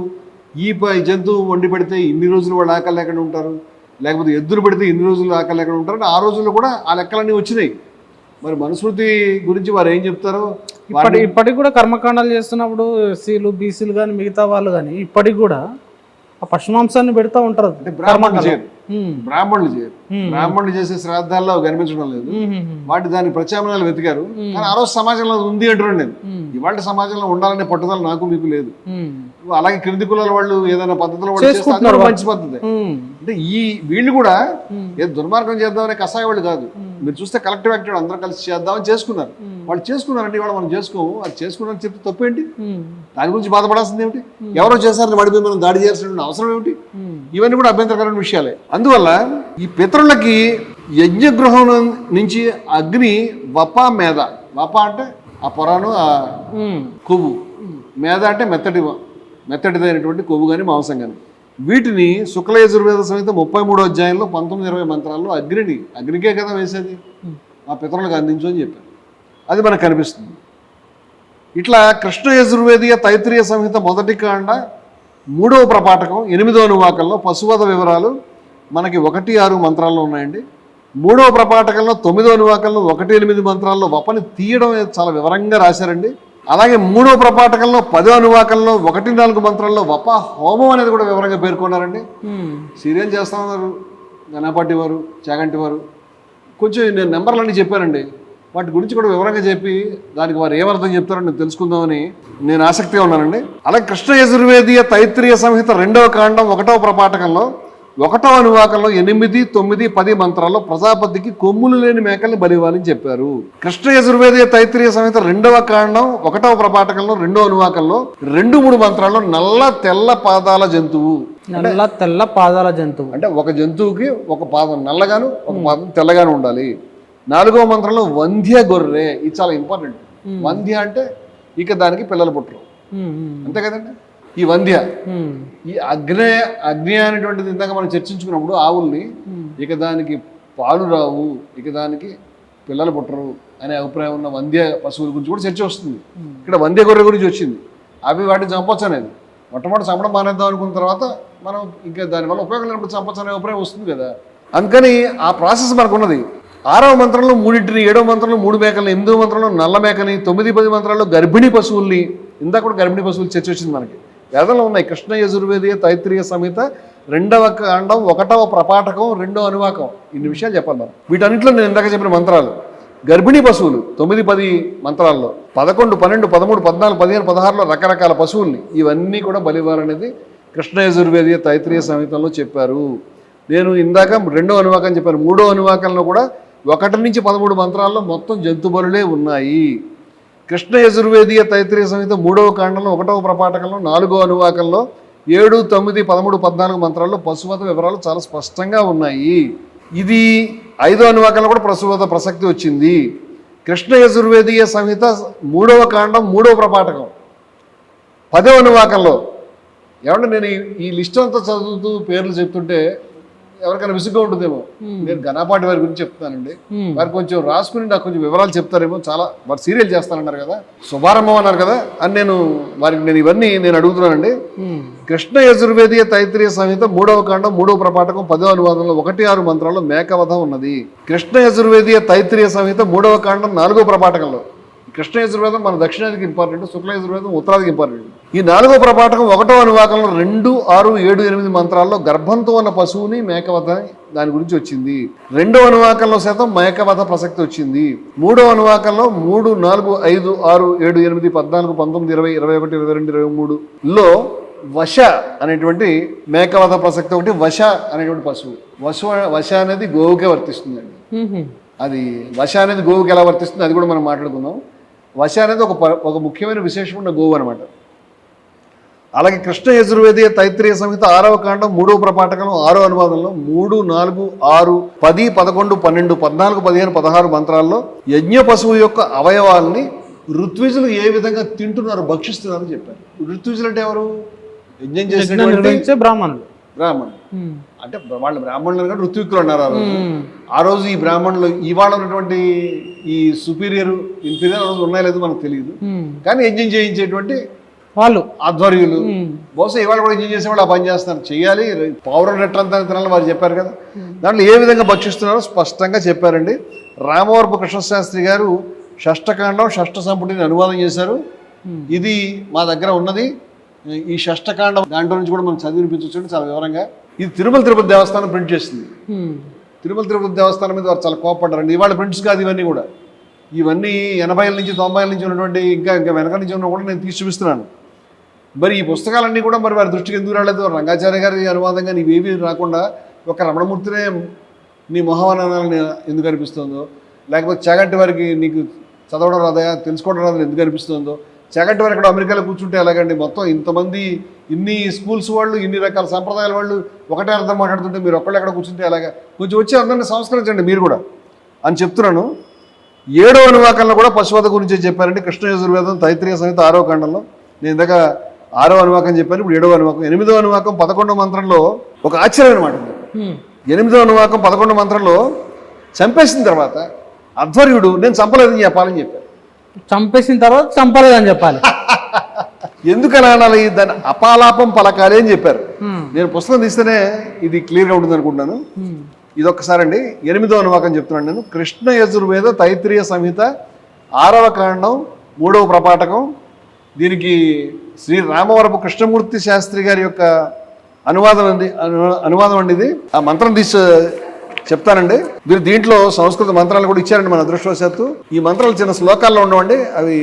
ఈ జంతువు వండి పెడితే ఇన్ని రోజులు వాళ్ళు ఆకలి లేకుండా ఉంటారు, లేకపోతే ఎద్దులు పెడితే ఇన్ని రోజులు ఆకలి లేకుండా ఉంటారు. ఆ రోజుల్లో కూడా ఆ లెక్కలన్నీ వచ్చినాయి. మరి మనుస్మృతి గురించి వారు ఏం చెప్తారో ఇప్పటికి కూడా కర్మకాండాలు చేస్తున్నప్పుడు ఎస్సీలు బీసీలు కానీ మిగతా వాళ్ళు కానీ ఇప్పటికి కూడా ఆ పశుమాంసాన్ని పెడతా ఉంటారు. అంటే బ్రాహ్మణులు చేయరు, బ్రాహ్మణులు చేసే శ్రాద్ధాల్లో కనిపించడం లేదు. వాటి దాని ప్రత్యామ్నాయాలు వెతికారు, కానీ ఆ రోజు సమాజంలో ఉంది అంటున్నాను నేను. ఇవాళ సమాజంలో ఉండాలనే పట్టుదల నాకు మీకు లేదు. అలాగే క్రింది కులాల వాళ్ళు ఏదైనా పద్ధతిలో వాళ్ళు మంచి పద్ధతి. అంటే ఈ వీళ్ళు కూడా ఏదో దుర్మార్గం చేద్దామనే కషాయ వాళ్ళు కాదు. మీరు చూస్తే కలెక్టివ్ యాక్టివ్ అందరూ కలిసి చేద్దామని చేసుకున్నారు. వాళ్ళు చేసుకున్నారంటే ఇవాళ మనం చేసుకోము, అది చేసుకున్నారని చెప్తే తప్పేంటి? దాని గురించి బాధపడాల్సింది ఏమిటి? ఎవరో చేశారని వాడిపై మనం దాడి చేయాల్సిన అవసరం ఏమిటి? ఇవన్నీ కూడా అభ్యంతరకరమైన విషయాలే. అందువల్ల ఈ పితరులకి యజ్ఞగృహం నుంచి అగ్ని వప మేధ, వప అంటే ఆ పొరాను ఆ కొవ్వు, మేధ అంటే మెత్తటిదైనటువంటి కొవ్వు కానీ మాంసం కానీ, వీటిని శుక్ల యజుర్వేద సంహిత 33వ అధ్యాయంలో 19, 20 మంత్రాల్లో అగ్నికే కదా వేసేది, ఆ పితరులకు అందించు అని చెప్పారు. అది మనకు కనిపిస్తుంది. ఇట్లా కృష్ణ యజుర్వేదీయ తైత్రీయ సంహిత 1వ కాండ 3వ ప్రపాఠకం 8వ అనువాకంలో పశువధ వివరాలు మనకి 1, 6 మంత్రాల్లో ఉన్నాయండి. 3వ ప్రపాఠకంలో 9వ అనువాకంలో 1, 8 మంత్రాల్లో వపని తీయడం చాలా వివరంగా రాశారండి. అలాగే 3వ ప్రపాఠకంలో 10వ అనువాకంలో 1-4 మంత్రాల్లో వపా హోమం అనేది కూడా వివరంగా పేర్కొన్నారండి. సీరియల్ చేస్తా ఉన్నారు గణపాటి వారు, చాగంటి వారు. కొంచెం నేను నెంబర్లన్నీ చెప్పానండి, వాటి గురించి కూడా వివరంగా చెప్పి దానికి వారు ఏమర్థం చెప్తారో నేను తెలుసుకుందామని నేను ఆసక్తిగా ఉన్నానండి. అలాగే కృష్ణ యజుర్వేదీయ తైత్రీయ సంహిత 2వ కాండం 1వ ప్రపాఠకంలో 1వ అనువాకంలో 8, 9, 10 మంత్రాల్లో ప్రజాపతికి కొమ్ములు లేని మేకల్ని బలివ్వాలని చెప్పారు. కృష్ణ యజుర్వేదీయ తైత్రీయ సంహిత 2వ కాండం 1వ ప్రపాఠకంలో 2వ అనువాకంలో 2, 3 మంత్రాల్లో నల్ల తెల్ల పాదాల జంతువు, నల్ల తెల్ల పాదాల జంతువు అంటే ఒక జంతువుకి ఒక పాదం నల్లగాను ఒక పాదం తెల్లగాను ఉండాలి. 4వ మంత్రంలో వంధ్య గొర్రె, ఇది చాలా ఇంపార్టెంట్. వంధ్య అంటే ఇక దానికి పిల్లలు పుట్టరు, అంతే కదండి. ఈ వంధ్య, ఈ అగ్ని అనేటువంటిది ఇందాక మనం చర్చించుకున్నప్పుడు ఆవుల్ని ఇక దానికి పాలు రావు, ఇక దానికి పిల్లలు పుట్టరు అనే అభిప్రాయం ఉన్న వంధ్య పశువుల గురించి కూడా చర్చ వస్తుంది. ఇక్కడ వంధ్య గొర్రె గురించి వచ్చింది. అవి వాటిని చంపొచ్చు అనేది, మొట్టమొదటి చంపడం మానేద్దాం అనుకున్న తర్వాత మనం ఇంకా దానివల్ల ఉపయోగం లేనప్పుడు చంపొచ్చు అనే అభిప్రాయం వస్తుంది కదా. అందుకని ఆ ప్రాసెస్ మనకు ఉన్నది. 6వ మంత్రంలో 3, 7వ మంత్రంలో 3 మేకల్ని, 8వ మంత్రంలో నల్ల మేకని, 9, 10 మంత్రాల్లో గర్భిణీ పశువుల్ని, ఇందాక కూడా గర్భిణీ పశువులు చర్చ వచ్చింది మనకి. వేదంలో ఉన్నాయి. కృష్ణ యజుర్వేదీయ తైత్రీయ సంహిత 2వ కాండం 1వ ప్రపాఠకం 2వ అనువాకం, ఇన్ని విషయాలు చెప్పాలి మనం. వీటన్నింటిలో నేను ఇందాక చెప్పిన మంత్రాలు గర్భిణీ పశువులు 9, 10 మంత్రాల్లో, 11, 12, 13, 14, 15, 16లో రకరకాల పశువుల్ని ఇవన్నీ కూడా బలివ్వాలనేది కృష్ణ యజుర్వేదీయ తైత్రీయ సంహితంలో చెప్పారు. నేను ఇందాక 2వ అనువాకం చెప్పాను. 3వ అనువాకంలో కూడా 1 నుంచి 13 మంత్రాల్లో మొత్తం జంతు బలులే ఉన్నాయి. కృష్ణ యజుర్వేదీయ తైత్రీయ సంహిత 3వ కాండంలో 1వ ప్రపాఠకంలో 4వ అనువాకంలో 7, 9, 13, 14 మంత్రాల్లో పశువత వివరాలు చాలా స్పష్టంగా ఉన్నాయి. ఇది 5వ అనువాకంలో కూడా పశువత ప్రసక్తి వచ్చింది. కృష్ణ యజుర్వేదీయ సంహిత 3వ కాండం 3వ ప్రపాఠకం 10వ అనువాకంలో, ఏమంటే నేను ఈ లిస్ట్ అంతా చదువుతూ పేర్లు చెప్తుంటే ఎవరికైనా విసుగ్గా ఉంటుందేమో. నేను గణపాటి వారి గురించి చెప్తానండి, వారు కొంచెం రాసుకుని నాకు కొంచెం వివరాలు చెప్తారేమో. చాలా వారు సీరియల్ చేస్తానన్నారు కదా, శుభారంభం అన్నారు కదా అని నేను ఇవన్నీ అడుగుతున్నానండి. కృష్ణ యజుర్వేదీయ తైత్రీయ సంహిత 3వ కాండం 3వ ప్రపాఠకం 10వ అనువాదంలో 1-6 మంత్రాల్లో మేకవధ ఉన్నది. కృష్ణ యజుర్వేదీయ తైత్రీయ సంహిత 3వ కాండం 4వ ప్రపాఠకంలో, కృష్ణ యజుర్వేదం మన దక్షిణాదికి ఇంపార్టెంట్, శుక్ల యజుర్వేదం ఉత్తరాదికి ఇంపార్టెంట్. ఈ 4వ ప్రపాఠకం 1వ అనువాకంలో 2, 6, 7, 8 మంత్రాల్లో గర్భంతో ఉన్న పశువుని మేకవధ దాని గురించి వచ్చింది. 2వ అనువాకంలో శాతం మేకవధ ప్రసక్తి వచ్చింది. 3వ అనువాకంలో 3, 4, 5, 6, 7, 8, 14, 19, 20, 21, 22, 23లో వశ అనేటువంటి మేకవధ ప్రసక్తి ఒకటి. వశ అనేటువంటి పశువు, వశ అనేది గోవుకే వర్తిస్తుందండి. అది వశ అనేది గోవుకి ఎలా వర్తిస్తుంది అది కూడా మనం మాట్లాడుకుందాం. వశ అనేది ఒక ముఖ్యమైన విశేషం ఉన్న గోవు అనమాట. అలాగే కృష్ణ యజుర్వేదీయ తైత్రీయ సంహిత 6వ కాండం 3వ ప్రపాఠకంలో 6వ అనువాదంలో 3, 4, 6, 10, 11, 12, 14, 15, 16 మంత్రాల్లో యజ్ఞ పశువు యొక్క అవయవాల్ని ఋత్విజులు ఏ విధంగా తింటున్నారు, భక్షిస్తున్నారు అని చెప్పారు. ఋత్విజులు అంటే ఎవరు? యజ్ఞం చేసే బ్రాహ్మణులు. అంటే వాళ్ళు బ్రాహ్మణులు కానీ ఋత్వికులు అన్నారు ఆ రోజు. ఈ బ్రాహ్మణులు ఇవాళ ఉన్నటువంటి ఈ సుపీరియర్ ఇన్ఫీరియర్ రోజు ఉన్నాయో లేదో మనకు తెలియదు, కానీ యజ్ఞం చేయించేటువంటి వాళ్ళు ఆధ్వర్యులు బహుశా ఇవాళ కూడా యజ్ఞం చేసేవాళ్ళు ఆ పని చేస్తున్నారు. చేయాలి, పౌరం రెట్టంతా తినాలని వారు చెప్పారు కదా. దాంట్లో ఏ విధంగా భక్షిస్తున్నారో స్పష్టంగా చెప్పారండి. రామవరపు కృష్ణశాస్త్రి గారు షష్ఠకాండం షష్ఠ సంపుటిని అనువాదం చేశారు. ఇది మా దగ్గర ఉన్నది. ఈ షష్ఠకాండం దాంట్లో నుంచి కూడా మనం చదివి వినిపించవచ్చు చాలా వివరంగా. ఇది తిరుమల తిరుపతి దేవస్థానం ప్రింట్ చేస్తుంది. తిరుమల తిరుపతి దేవస్థానం మీద వారు చాలా కోపడ్డారండి. ఇవాళ ప్రింట్స్ కాదు ఇవన్నీ కూడా. ఇవన్నీ 80ల నుంచి 90ల నుంచి ఉన్నటువంటి ఇంకా వెనక నుంచి ఉన్న కూడా నేను తీసి చూపిస్తున్నాను. మరి ఈ పుస్తకాలన్నీ కూడా మరి వారి దృష్టికి ఎందుకు రాలేదు? రంగాచార్య గారి అనువాదంగా నీవేవి రాకుండా ఒక రమణమూర్తినే నీ మొహవనాలని ఎందుకు అనిపిస్తుందో, లేకపోతే చాగంటి వారికి నీకు చదవడం రాదయా, తెలుసుకోవడం రాదని ఎందుకు అనిపిస్తుందో, చాగంటి వారు ఇక్కడ అమెరికాలో కూర్చుంటే ఎలాగండి, మొత్తం ఇంతమంది ఇన్ని స్కూల్స్ వాళ్ళు ఇన్ని రకాల సంప్రదాయాల వాళ్ళు ఒకటే అర్థం మాట్లాడుతుంటే మీరు ఒక్కళ్ళు ఎక్కడ కూర్చుంటే ఎలాగా, కొంచెం వచ్చి అందరినీ సంస్కరించండి మీరు కూడా అని చెప్తున్నాను. 7వ అనువాకంలో కూడా పశువత గురించి చెప్పారండి. కృష్ణ యజుర్వేదం తైత్రీయ సంహిత 6వ కాండంలో. నేను ఇందాక 6వ అనువాకం చెప్పాను, ఇప్పుడు 7వ అనువాకం. 8వ అనువాకం 11వ మంత్రంలో ఒక ఆశ్చర్యం అనమాట. 8వ అనువాకం 11వ మంత్రంలో చంపేసిన తర్వాత అధ్వర్యుడు నేను చంపలేదని చెప్పాలని చెప్పారు. చంపేసిన తర్వాత చంపలేదని చెప్పాలి. ఎందుకు అలా అనాలి? దాన్ని అపాలాపం పలకాలి అని చెప్పారు. నేను పుస్తకం తీస్తేనే ఇది క్లియర్గా ఉంటుంది అనుకుంటున్నాను. ఇదొక్కసారి అండి. 8వ అనువాకం చెప్తున్నాను నేను. కృష్ణ యజుర్వేద తైత్రీయ సంహిత 6వ కాండం 3వ ప్రపాఠకం. దీనికి శ్రీ రామవరపు కృష్ణమూర్తి శాస్త్రి గారి యొక్క అనువాదం అండి ఇది. ఆ మంత్రం తీసి చెప్తానండి. మీరు దీంట్లో సంస్కృత మంత్రాలు కూడా ఇచ్చారండి మన అదృష్టవశాత్తు. ఈ మంత్రాలు చిన్న శ్లోకాల్లో ఉండవండి, అవి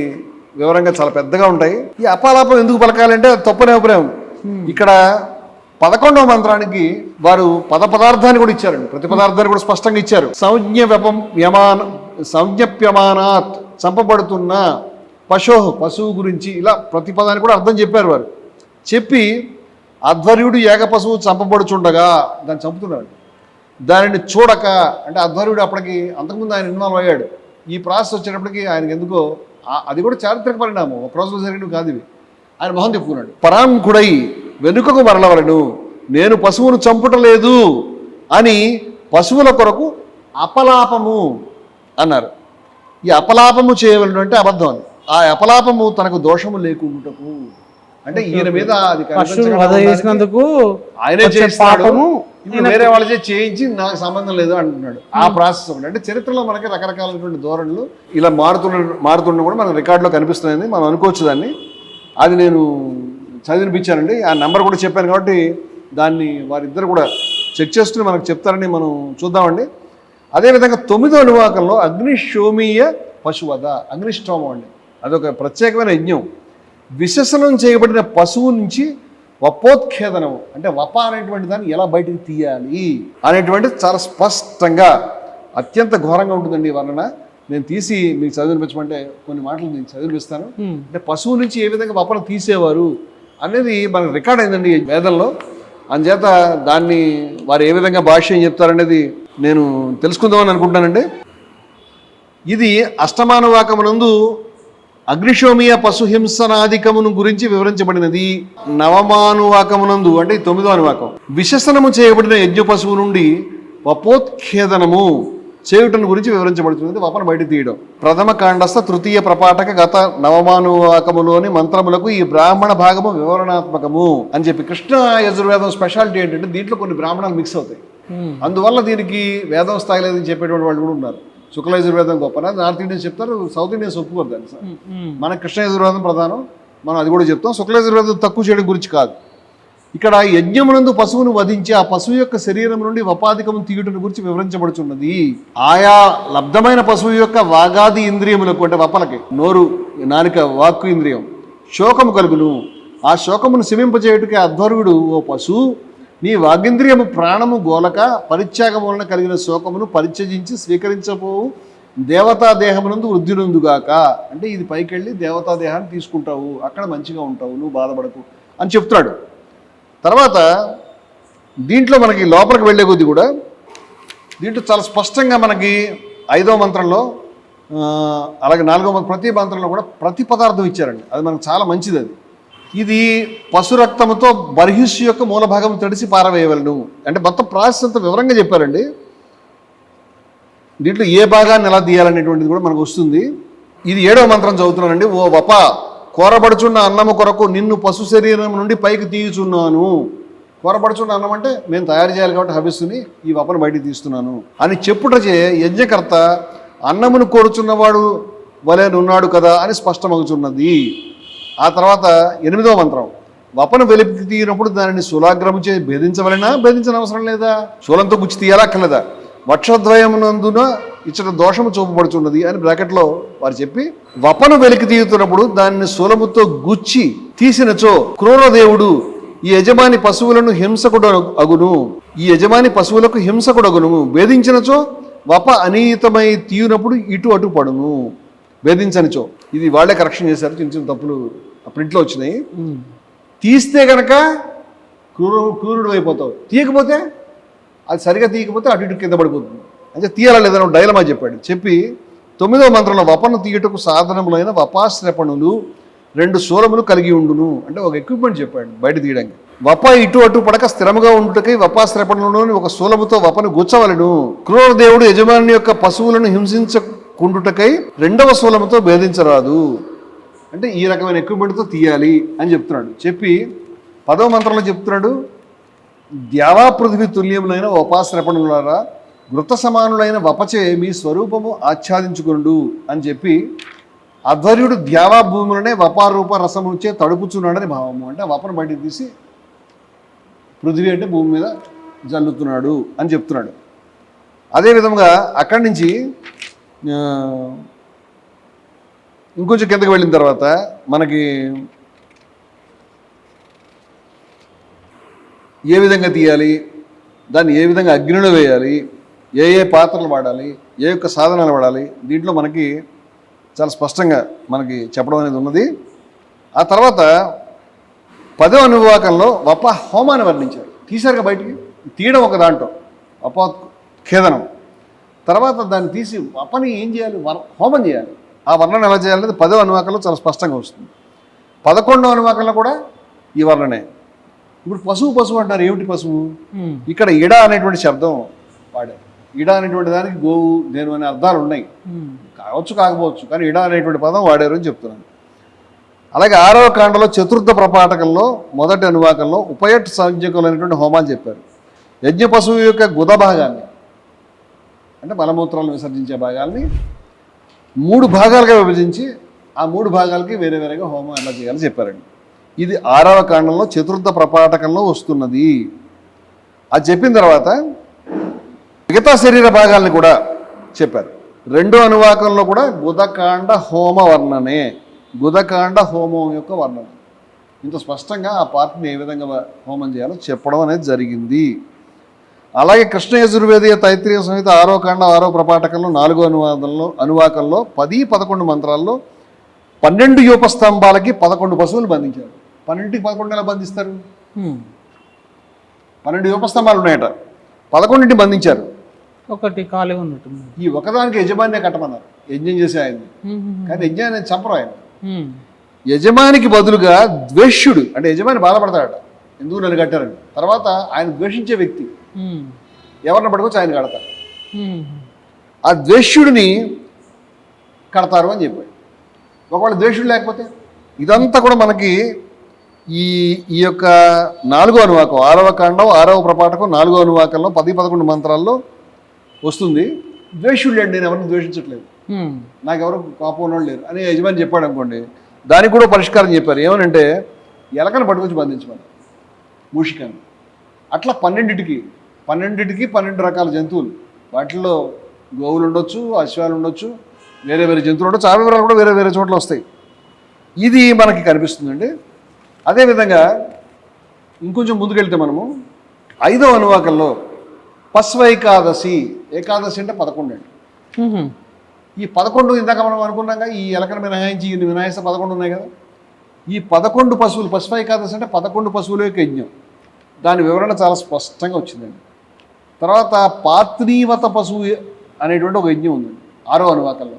వివరంగా చాలా పెద్దగా ఉంటాయి. ఈ అపాలాపం ఎందుకు పలకాలంటే అది తప్పనే అభిప్రాయం. ఇక్కడ 11వ మంత్రానికి వారు పదార్థాన్ని కూడా ఇచ్చారండి, ప్రతి పదార్థాన్ని కూడా స్పష్టంగా ఇచ్చారు. సంజ్ఞప్యమానాత్ చంపబడుతున్న పశువు గురించి ఇలా ప్రతి పదాన్ని కూడా అర్థం చెప్పారు వారు. చెప్పి అధ్వర్యుడు ఏక పశువు చంపబడుచుండగా దాన్ని చంపుతున్నాడు. దానిని చూడక, అంటే అధ్వర్యుడు అప్పటికి అంతకుముందు ఆయన ఇన్వాల్వ్ అయ్యాడు. ఈ ప్రాసెస్ వచ్చేటప్పటికి ఆయనకి ఎందుకో అది కూడా చారిత్రక పరిణామం, ఒక రోజులో జరిగినవి కాదు ఇవి. ఆయన మొహం తిప్పుకున్నాడు. పరాంకుడై వెనుకకు మరలవలను, నేను పశువును చంపుటలేదు అని పశువుల కొరకు అపలాపము అన్నారు. ఈ అపలాపము చేయవలను అంటే అబద్ధం అని. ఆ అపలాపము తనకు దోషము లేకుండాటకు, అంటే ఈయన మీద అది చేసినందుకు ఆయనే చేస్తాడు, వేరే వాళ్ళ చేయించి నాకు సంబంధం లేదు అంటున్నాడు. ఆ ప్రాసెస్ ఒకటి. అంటే చరిత్రలో మనకి రకరకాలైనటువంటి ధోరణులు ఇలా మారుతుండడం కూడా మన రికార్డులో కనిపిస్తున్నాయని మనం అనుకోవచ్చు దాన్ని. అది నేను చదివినిపించానండి, ఆ నెంబర్ కూడా చెప్పాను కాబట్టి దాన్ని వారిద్దరు కూడా చెక్ చేసుకుని మనకు చెప్తారని మనం చూద్దామండి. అదేవిధంగా 9వ అనువాకంలో అగ్నిశోమీయ పశువధ, అగ్నిష్టోమం అండి, అదొక ప్రత్యేకమైన యజ్ఞం. విశేషణం చేయబడిన పశువు నుంచి వపోత్ఖేదనం, అంటే వప అనేటువంటి దాన్ని ఎలా బయటికి తీయాలి అనేటువంటిది చాలా స్పష్టంగా అత్యంత ఘోరంగా ఉంటుందండి వర్ణన. నేను తీసి మీకు చదివినిపించమంటే కొన్ని మాటలు నేను చదివిపిస్తాను. అంటే పశువు నుంచి ఏ విధంగా వపను తీసేవారు అనేది మనకు రికార్డ్ అయిందండి వేదంలో. అందుచేత దాన్ని వారు ఏ విధంగా భాష్యం చెప్తారనేది నేను తెలుసుకుందామని అనుకుంటానండి. ఇది అష్టమానువాకమునందు అగ్నిశోమీయ పశుహింసనాధికమును గురించి వివరించబడినది. నవమానువాకమునందు అంటే 9వ అనువాకం విశేషణము చేయబడిన యజ్ఞ పశువు నుండి వపోత్ఖేదనము చేయుటను గురించి వివరించబడుతున్నది, వపను బయట తీయడం. ప్రథమ కాండస్థ తృతీయ ప్రపాఠక గత నవమానువాకములోని మంత్రములకు ఈ బ్రాహ్మణ భాగము వివరణాత్మకము అని చెప్పి. కృష్ణ యజుర్వేదం స్పెషాలిటీ ఏంటంటే దీంట్లో కొన్ని బ్రాహ్మణాలు మిక్స్ అవుతాయి. అందువల్ల దీనికి వేదం స్థాయి లేదని చెప్పేటువంటి వాళ్ళు కూడా ఉన్నారు. శుక్ల యజుర్వేదం గొప్ప, నార్త్ ఇండియన్స్ చెప్తారు, సౌత్ ఇండియన్స్ ఒప్పుకోరు దాన్ని. మన కృష్ణ యజుర్వేదం ప్రధానం, మనం అది కూడా చెప్తాం. శుక్ల యజుర్వేదం తక్కువ చేయడం గురించి కాదు. ఇక్కడ యజ్ఞమునందు పశువును వధించి ఆ పశువు యొక్క శరీరం నుండి వపాధికము తీయుటను గురించి వివరించబడుతున్నది. ఆయా లబ్ధమైన పశువు యొక్క వాగాది ఇంద్రియములకు, అంటే వపలకి నోరు, నాలుక, వాక్కు ఇంద్రియం శోకము కలుగును. ఆ శోకమును శమింపజేయుటకి అధ్వర్యుడు, ఓ పశువు నీ వాగింద్రియము ప్రాణము గోలక పరిత్యాగం వలన కలిగిన శోకమును పరిత్యజించి స్వీకరించబోవు దేవతా దేహమునందు వృద్ధినందుగాక, అంటే ఇది పైకి వెళ్ళి దేవతా దేహాన్ని తీసుకుంటావు, అక్కడ మంచిగా ఉంటావు, నువ్వు బాధపడకు అని చెప్తున్నాడు. తర్వాత దీంట్లో మనకి లోపలికి వెళ్ళే కొద్దీ కూడా దీంట్లో చాలా స్పష్టంగా మనకి 5వ మంత్రంలో అలాగే 4వ మంత్రం ప్రతి మంత్రంలో కూడా ప్రతి పదార్థం ఇచ్చారండి. అది మనకు చాలా మంచిది. అది ఇది పశురక్తముతో బర్హిస్సు యొక్క మూల భాగం తడిసి పారవేయవలను, అంటే మొత్తం ప్రాసెస్ అంతా వివరంగా చెప్పారండి. దీంట్లో ఏ భాగాన్ని ఎలా తీయాలనేటువంటిది కూడా మనకు వస్తుంది. ఇది 7వ మంత్రం చదువుతున్నానండి. ఓ వప, కోరబడుచున్న అన్నము కొరకు నిన్ను పశు శరీరం నుండి పైకి తీయుచున్నాను. కోరబడుచున్న అన్నం అంటే మేము తయారు చేయాలి కాబట్టి హవిస్సుని ఈ వపను బయటికి తీస్తున్నాను అని చెప్పుటచే యజ్ఞకర్త అన్నమును కోరుచున్నవాడు వలెనున్నాడు కదా అని స్పష్టమవుతున్నది. ఆ తర్వాత 8వ మంత్రం వపను వెలికి తీయనప్పుడు దానిని శూలాగ్రము చే భేదించవలెనా, భేదించిన అవసరం లేదా, శూలంతో గుచ్చి తీయాలా అక్కర్లేదా, వక్షద్వయమునందున ఇచ్చట దోషము చూపబడుచున్నది అని బ్రాకెట్లో వారు చెప్పి, వపను వెలికి తీయుతున్నప్పుడు దానిని శూలముతో గుచ్చి తీసినచో క్రూరదేవుడు ఈ యజమాని పశువులను హింసకుడు అగును, ఈ యజమాని పశువులకు హింసకుడు అగును, భేదించినచో వప అనియతమై తీయునప్పుడు ఇటు అటు పడును, భేదించనిచో. ఇది వాళ్ళే కరెక్షన్ చేశారు, చిన్న చిన్న తప్పులు ఆ ప్రింట్లో వచ్చినాయి. తీస్తే కనుక క్రూరుడు అయిపోతావు, తీయకపోతే అది సరిగా తీయకపోతే అటు ఇటు కింద పడిపోతుంది. అంటే తీయాలా లేదని డైలమా చెప్పాడు. చెప్పి 9వ మంత్రంలో వపను తీయుటకు సాధనములైన వపాశ్రపణులు 2 శూలములు కలిగి ఉండును, అంటే ఒక ఎక్విప్మెంట్ చెప్పాడు బయట తీయడానికి. వప ఇటు అటు పడక స్థిరముగా ఉండుటకై వపాశ్రపణులోని ఒక శూలముతో వపను గుచ్చవలను. క్రూరదేవుడు యజమాని యొక్క పశువులను హింసించకుండుటకై 2వ శూలముతో భేదించరాదు, అంటే ఈ రకమైన ఎక్విప్మెంట్తో తీయాలి అని చెప్తున్నాడు. చెప్పి 10వ మంత్రంలో చెప్తున్నాడు, ద్యావా పృథివీ తుల్యములైన వపాశ్రపణులారా ఘృత సమానులైన వపచే మీ స్వరూపము ఆచ్ఛాదించుకొండు అని చెప్పి అధ్వర్యుడు ద్యావా భూములనే వపారూప రసముచ్చే తడుపుచున్నాడని భావము. అంటే వపను బయటికి తీసి పృథ్వీ అంటే భూమి మీద జల్లుతున్నాడు అని చెప్తున్నాడు. అదేవిధంగా అక్కడి నుంచి ఇంకొంచెం కిందకి వెళ్ళిన తర్వాత మనకి ఏ విధంగా తీయాలి, దాన్ని ఏ విధంగా అగ్నిలో వేయాలి, ఏ ఏ పాత్రలు వాడాలి, ఏ యొక్క సాధనాలు వాడాలి, దీంట్లో మనకి చాలా స్పష్టంగా మనకి చెప్పడం అనేది ఉన్నది. ఆ తర్వాత 10వ అనువాకంలో వప హోమాన్ని వర్ణించారు. తీశారుగా బయటికి, తీయడం ఒక దాంట్లో వపోత్ఖేదనం. తర్వాత దాన్ని తీసి వపని ఏం చేయాలి, హోమం చేయాలి. ఆ వర్ణన ఎలా చేయాలనేది 10వ అనువాకంలో చాలా స్పష్టంగా వస్తుంది. 11వ అనువాకంలో కూడా ఈ వర్ణనే. ఇప్పుడు పశువు అంటారు. ఏమిటి పశువు? ఇక్కడ ఇడ అనేటువంటి శబ్దం వాడారు. ఇడ అనేటువంటి దానికి గోవు, దేను అనే అర్థాలు ఉన్నాయి, కావచ్చు కాకపోవచ్చు, కానీ ఇడ అనేటువంటి పదం వాడారు అని చెప్తున్నాను. అలాగే 6వ కాండలో చతుర్థ ప్రపాఠకంలో మొదటి అనువాకంలో ఉపయట్ సంజ్ఞకులైనటువంటి హోమాలు చెప్పారు. యజ్ఞ పశువు యొక్క గుద భాగాన్ని, అంటే మలమూత్రాలు విసర్జించే భాగాల్ని 3 భాగాలుగా విభజించి ఆ 3 భాగాలకి వేరే వేరేగా హోమం ఎలా చేయాలో చెప్పారండి. ఇది 6వ కాండంలో చతుర్థ ప్రపాఠకంలో వస్తున్నది. అది చెప్పిన తర్వాత మిగతా శరీర భాగాల్ని కూడా చెప్పారు. 2వ అనువాకంలో కూడా గుదకాండ హోమ వర్ణనే, గుదకాండ హోమం యొక్క వర్ణన. ఇంత స్పష్టంగా ఆ పార్ట్ని ఏ విధంగా హోమం చేయాలో చెప్పడం అనేది జరిగింది. అలాగే కృష్ణ యజుర్వేదీయ తైత్రీయ సంహిత 6వ కాండ 6వ ప్రపాఠకంలో 4వ అనువాకంలో 10, 11 మంత్రాల్లో 12 యూపస్తంభాలకి 11 పశువులు బంధించారు. 12కి 11 ఎలా బంధిస్తారు? 12 యూపస్తంభాలు ఉన్నాయట, 11ని బంధించారు. ఒకటి ఖాళీ ఉన్నట్టుంది. ఈ ఒకదానికి యజమానినే కట్టమన్నారు, యజ్ఞం చేసే ఆయన్ని. కానీ యజ్ఞాన్ని చంపరు ఆయన. యజమానికి బదులుగా ద్వేష్యుడు, అంటే యజమాని బాధపడతాడట, ఎందుకు నన్ను కట్టారని. తర్వాత ఆయన ద్వేషించే వ్యక్తి ఎవరిని పట్టుకొచ్చి ఆయన కడతారు. ఆ ద్వేష్యుడిని కడతారు అని చెప్పాడు. ఒకవేళ ద్వేషుడు లేకపోతే ఇదంతా కూడా మనకి ఈ యొక్క 4వ అనువాకం 6వ కాండం 6వ ప్రపాఠకం 4వ అనువాకంలో 10, 11 మంత్రాల్లో వస్తుంది. ద్వేషుడు లేడు, నేను ఎవరిని ద్వేషించట్లేదు, నాకు ఎవరు కోపం ఉన్నవాళ్ళు లేరు అని యజమాని చెప్పాడు అనుకోండి. దానికి కూడా పరిష్కారం చెప్పారు. ఏమనంటే ఎలకను పట్టుకొచ్చి బంధించమని, మూషికాన్ని. అట్లా 12కి 12 రకాల జంతువులు, వాటిల్లో గోవులు ఉండొచ్చు, అశ్వాలు ఉండొచ్చు, వేరే వేరే జంతువులు ఉండొచ్చు. ఆ వివరాలు కూడా వేరే వేరే చోట్ల వస్తాయి. ఇది మనకి కనిపిస్తుందండి. అదేవిధంగా ఇంకొంచెం ముందుకెళ్తే మనము 5వ అనువాకంలో పశ్వైకాదశి, ఏకాదశి అంటే 11 అండి. ఈ 11 ఇందాక మనం అనుకున్నాగా, ఈ ఎలకను మినహాయించి ఇన్ని వినాయస 11 ఉన్నాయి కదా. ఈ 11 పశువులు, పశ్వైకాదశి అంటే 11 పశువుల యొక్క యజ్ఞం. దాని వివరణ చాలా స్పష్టంగా వచ్చిందండి. తర్వాత పాత్నీవత పశువు అనేటువంటి ఒక యజ్ఞం ఉందండి 6వ అనువాకంలో.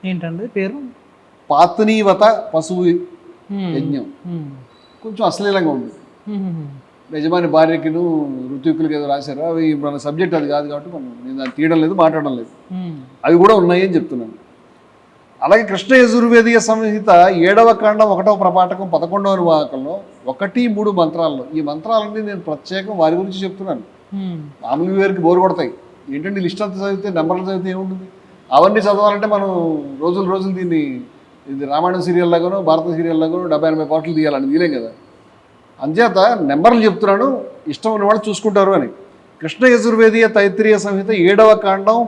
ఏంటండి పేరు? పాత్నీవత పశువు యజ్ఞం. కొంచెం అశ్లీలంగా ఉంది. యజమాని భార్యకిను ఋతుకులకి ఏదో రాశారు. అవి మన సబ్జెక్ట్ అది కాదు కాబట్టి నేను దాన్ని తీయడం లేదు, మాట్లాడడం లేదు. అవి కూడా ఉన్నాయి అని చెప్తున్నాను. అలాగే కృష్ణ యజుర్వేదీయ సంహిత 7వ కాండం 1వ ప్రపాఠకం 11వ అనువాకంలో 1, 3 మంత్రాల్లో, ఈ మంత్రాలన్నీ నేను ప్రత్యేకం వారి గురించి చెప్తున్నాను. మామూలు వేరికి బోరు కొడతాయి. ఏంటంటే లిస్ట్ అంతా చదివితే, నెంబర్లు చదివితే ఏముంటుంది? అవన్నీ చదవాలంటే మనం రోజులు దీన్ని, ఇది రామాయణం సీరియల్ లాగానో భారత సీరియల్ లాగానో 70-80 పాటలు తీయాలని తీయలేం కదా. అంచేత నెంబర్లు చెప్తున్నాను, ఇష్టం ఉన్న వాళ్ళు చూసుకుంటారు అని. కృష్ణ యజుర్వేదీయ తైత్రీయ సంహిత 7వ కాండం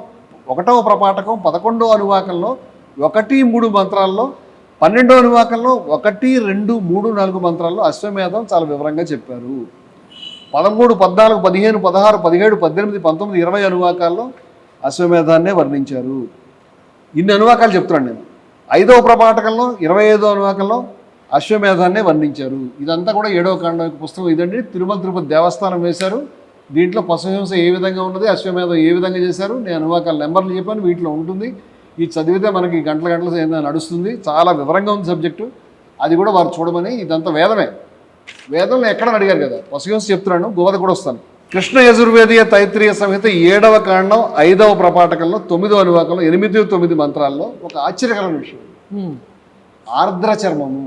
1వ ప్రపాఠకం 11వ అనువాకంలో 1, 3 మంత్రాల్లో, 12వ అనువాకంలో 1, 2, 3, 4 మంత్రాల్లో అశ్వమేధం చాలా వివరంగా చెప్పారు. 13, 14, 15, 16, 17, 18, 19, 20 అనువాకాల్లో అశ్వమేధాన్నే వర్ణించారు. ఇన్ని అనువాకాలు చెప్తున్నాను నేను. 5వ ప్రపాఠకంలో 25వ అనువాకంలో అశ్వమేధాన్నే వర్ణించారు. ఇదంతా కూడా 7వ కాండం యొక్క పుస్తకం ఇదండి. తిరుపతి దేవస్థానం వేశారు. దీంట్లో పశుహింస ఏ విధంగా ఉన్నది, అశ్వమేధం ఏ విధంగా చేశారు, నేను అనువాకాల నెంబర్లు చెప్పాను, వీటిలో ఉంటుంది. ఇది చదివితే మనకి గంటలు నడుస్తుంది. చాలా వివరంగా ఉంది సబ్జెక్టు. అది కూడా వారు చూడమని. ఇదంతా వేదమే. వేదంలో ఎక్కడ అడిగారు కదా, పశుహింస చెప్తున్నాను, గోవద కూడా వస్తాను. కృష్ణ యజుర్వేదీయ తైత్రీయ సంహిత 7వ కాండం 5వ ప్రపాఠకంలో 9వ అనువాకంలో 8, 9 మంత్రాల్లో ఒక ఆశ్చర్యకరమైన విషయం. ఆర్ద్ర చర్మము.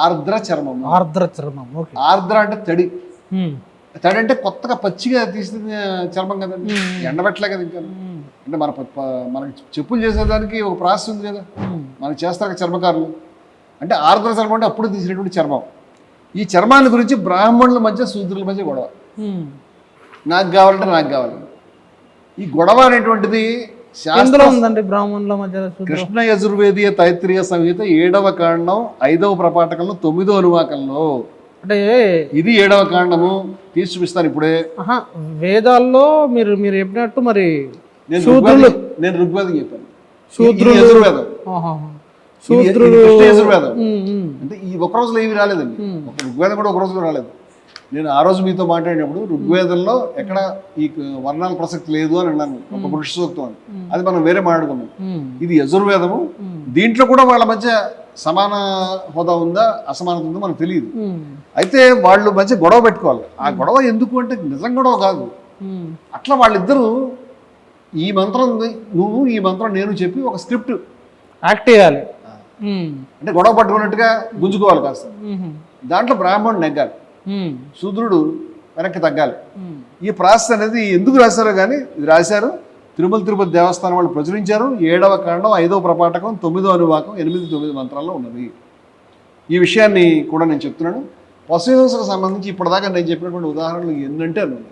ఆర్ద్ర చర్మము. ఆర్ద్ర అంటే తడి. తడి అంటే కొత్తగా పచ్చిగా తీసిన చర్మం కదండి, ఎండబెట్టలే కదా. ఇంకా అంటే మనకి చెప్పులు చేసేదానికి ఒక ప్రాసెస్ ఉంది కదా, మనకి చేస్తారు చర్మకారులు. అంటే ఆర్ద్ర చర్మం అంటే అప్పుడు తీసినటువంటి చర్మం. ఈ చర్మాన్ని గురించి బ్రాహ్మణుల మధ్య శూద్రుల మధ్య గొడవ. నాకు కావాలంటే నాకు కావాలి. ఈ గొడవ అనేటువంటిది శాస్త్రం ఉందండి బ్రాహ్మణుల మధ్య. కృష్ణ యజుర్వేదీయ తైత్రీయ సంహిత 7వ కాండం 5వ ప్రపాఠకంలో 9వ అనువాకంలో, అంటే ఇది 7వ కాండము. తీసి చూపిస్తాను ఇప్పుడే. వేదాల్లో మీరు చెప్పినట్టు మరి నేను ఋగ్వేదం చెప్పాను, శూద్రులు యజుర్వేదం. శూద్రులు యజుర్వేదం అంటే ఈ ఒక రోజులో ఏమి రాలేదండి. ఋగ్వేదం కూడా ఒక రోజులో రాలేదు. నేను ఆ రోజు మీతో మాట్లాడినప్పుడు ఋగ్వేదంలో ఎక్కడ ఈ వర్ణాల ప్రసక్తి లేదు అని అన్నాను, ఒక పురుష సూక్తం అని. అది మనం వేరే మాట్లాడుకున్నాం. ఇది యజుర్వేదము. దీంట్లో కూడా వాళ్ళ మధ్య సమాన హోదా ఉందా అసమానత ఉందో మనకు తెలియదు. అయితే వాళ్ళు మధ్య గొడవ పెట్టుకోవాలి. ఆ గొడవ ఎందుకు అంటే నిజం గొడవ కాదు. అట్లా వాళ్ళిద్దరూ ఈ మంత్రం నువ్వు, ఈ మంత్రం నేను చెప్పి ఒక స్క్రిప్ట్ యాక్ట్ చేయాలి. అంటే గొడవ పట్టుకున్నట్టుగా గుంజుకోవాలి కాస్త. దాంట్లో బ్రాహ్మణుడు నెగ్గాలి, శూద్రుడు వెనక్కి తగ్గాలి. ఈ ప్రాసెస్ అనేది ఎందుకు రాశారో కానీ ఇది రాశారు. తిరుపతి దేవస్థానం వాళ్ళు ప్రచురించారు. 7వ కాండం 5వ ప్రపాఠకం 9వ అనువాకం 8-9 మంత్రాల్లో ఉన్నది. ఈ విషయాన్ని కూడా నేను చెప్తున్నాను. పశుహింసకు సంబంధించి ఇప్పటిదాకా నేను చెప్పినటువంటి ఉదాహరణలు ఎన్నంటే అన్నాను.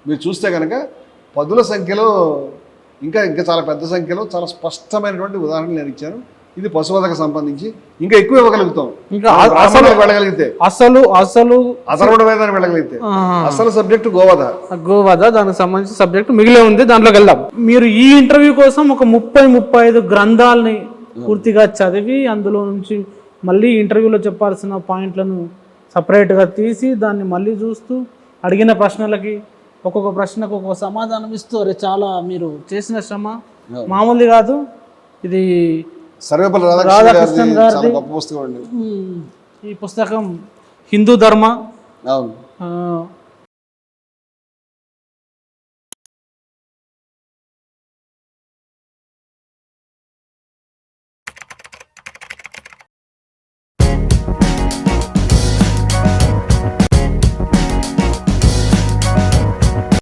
మీరు చూస్తే కనుక పదుల సంఖ్యలో ఇంకా చాలా పెద్ద సంఖ్యలో చాలా స్పష్టమైనటువంటి ఉదాహరణలు నేను ఇచ్చాను. ఇది పశువధకు సంబంధించి ఇంకా ఎక్కువ ఇవ్వగలుగుతాం. ఇంకా వెళ్ళగలిగితే అసలు అథర్వణ వేదాన్ని వెళ్ళగలిగితే అసలు సబ్జెక్టు గోవధ, దానికి సంబంధించిన సబ్జెక్టు మిగిలే ఉంది. దాంట్లోకి వెళ్దాం. మీరు ఈ ఇంటర్వ్యూ కోసం ఒక 30-35 గ్రంథాలని పూర్తిగా చదివి అందులో నుంచి మళ్ళీ ఇంటర్వ్యూలో చెప్పాల్సిన పాయింట్లను సపరేట్గా తీసి దాన్ని మళ్ళీ చూస్తూ అడిగిన ప్రశ్నలకి ఒక్కొక్క ప్రశ్నకు ఒక్కొక్క సమాధానం ఇస్తూ చాలా మీరు చేసిన శ్రమ మామూలు కాదు. ఇది సర్వేపల్లి రాధాకృష్ణన్ గారి ఈ పుస్తకం హిందూ ధర్మ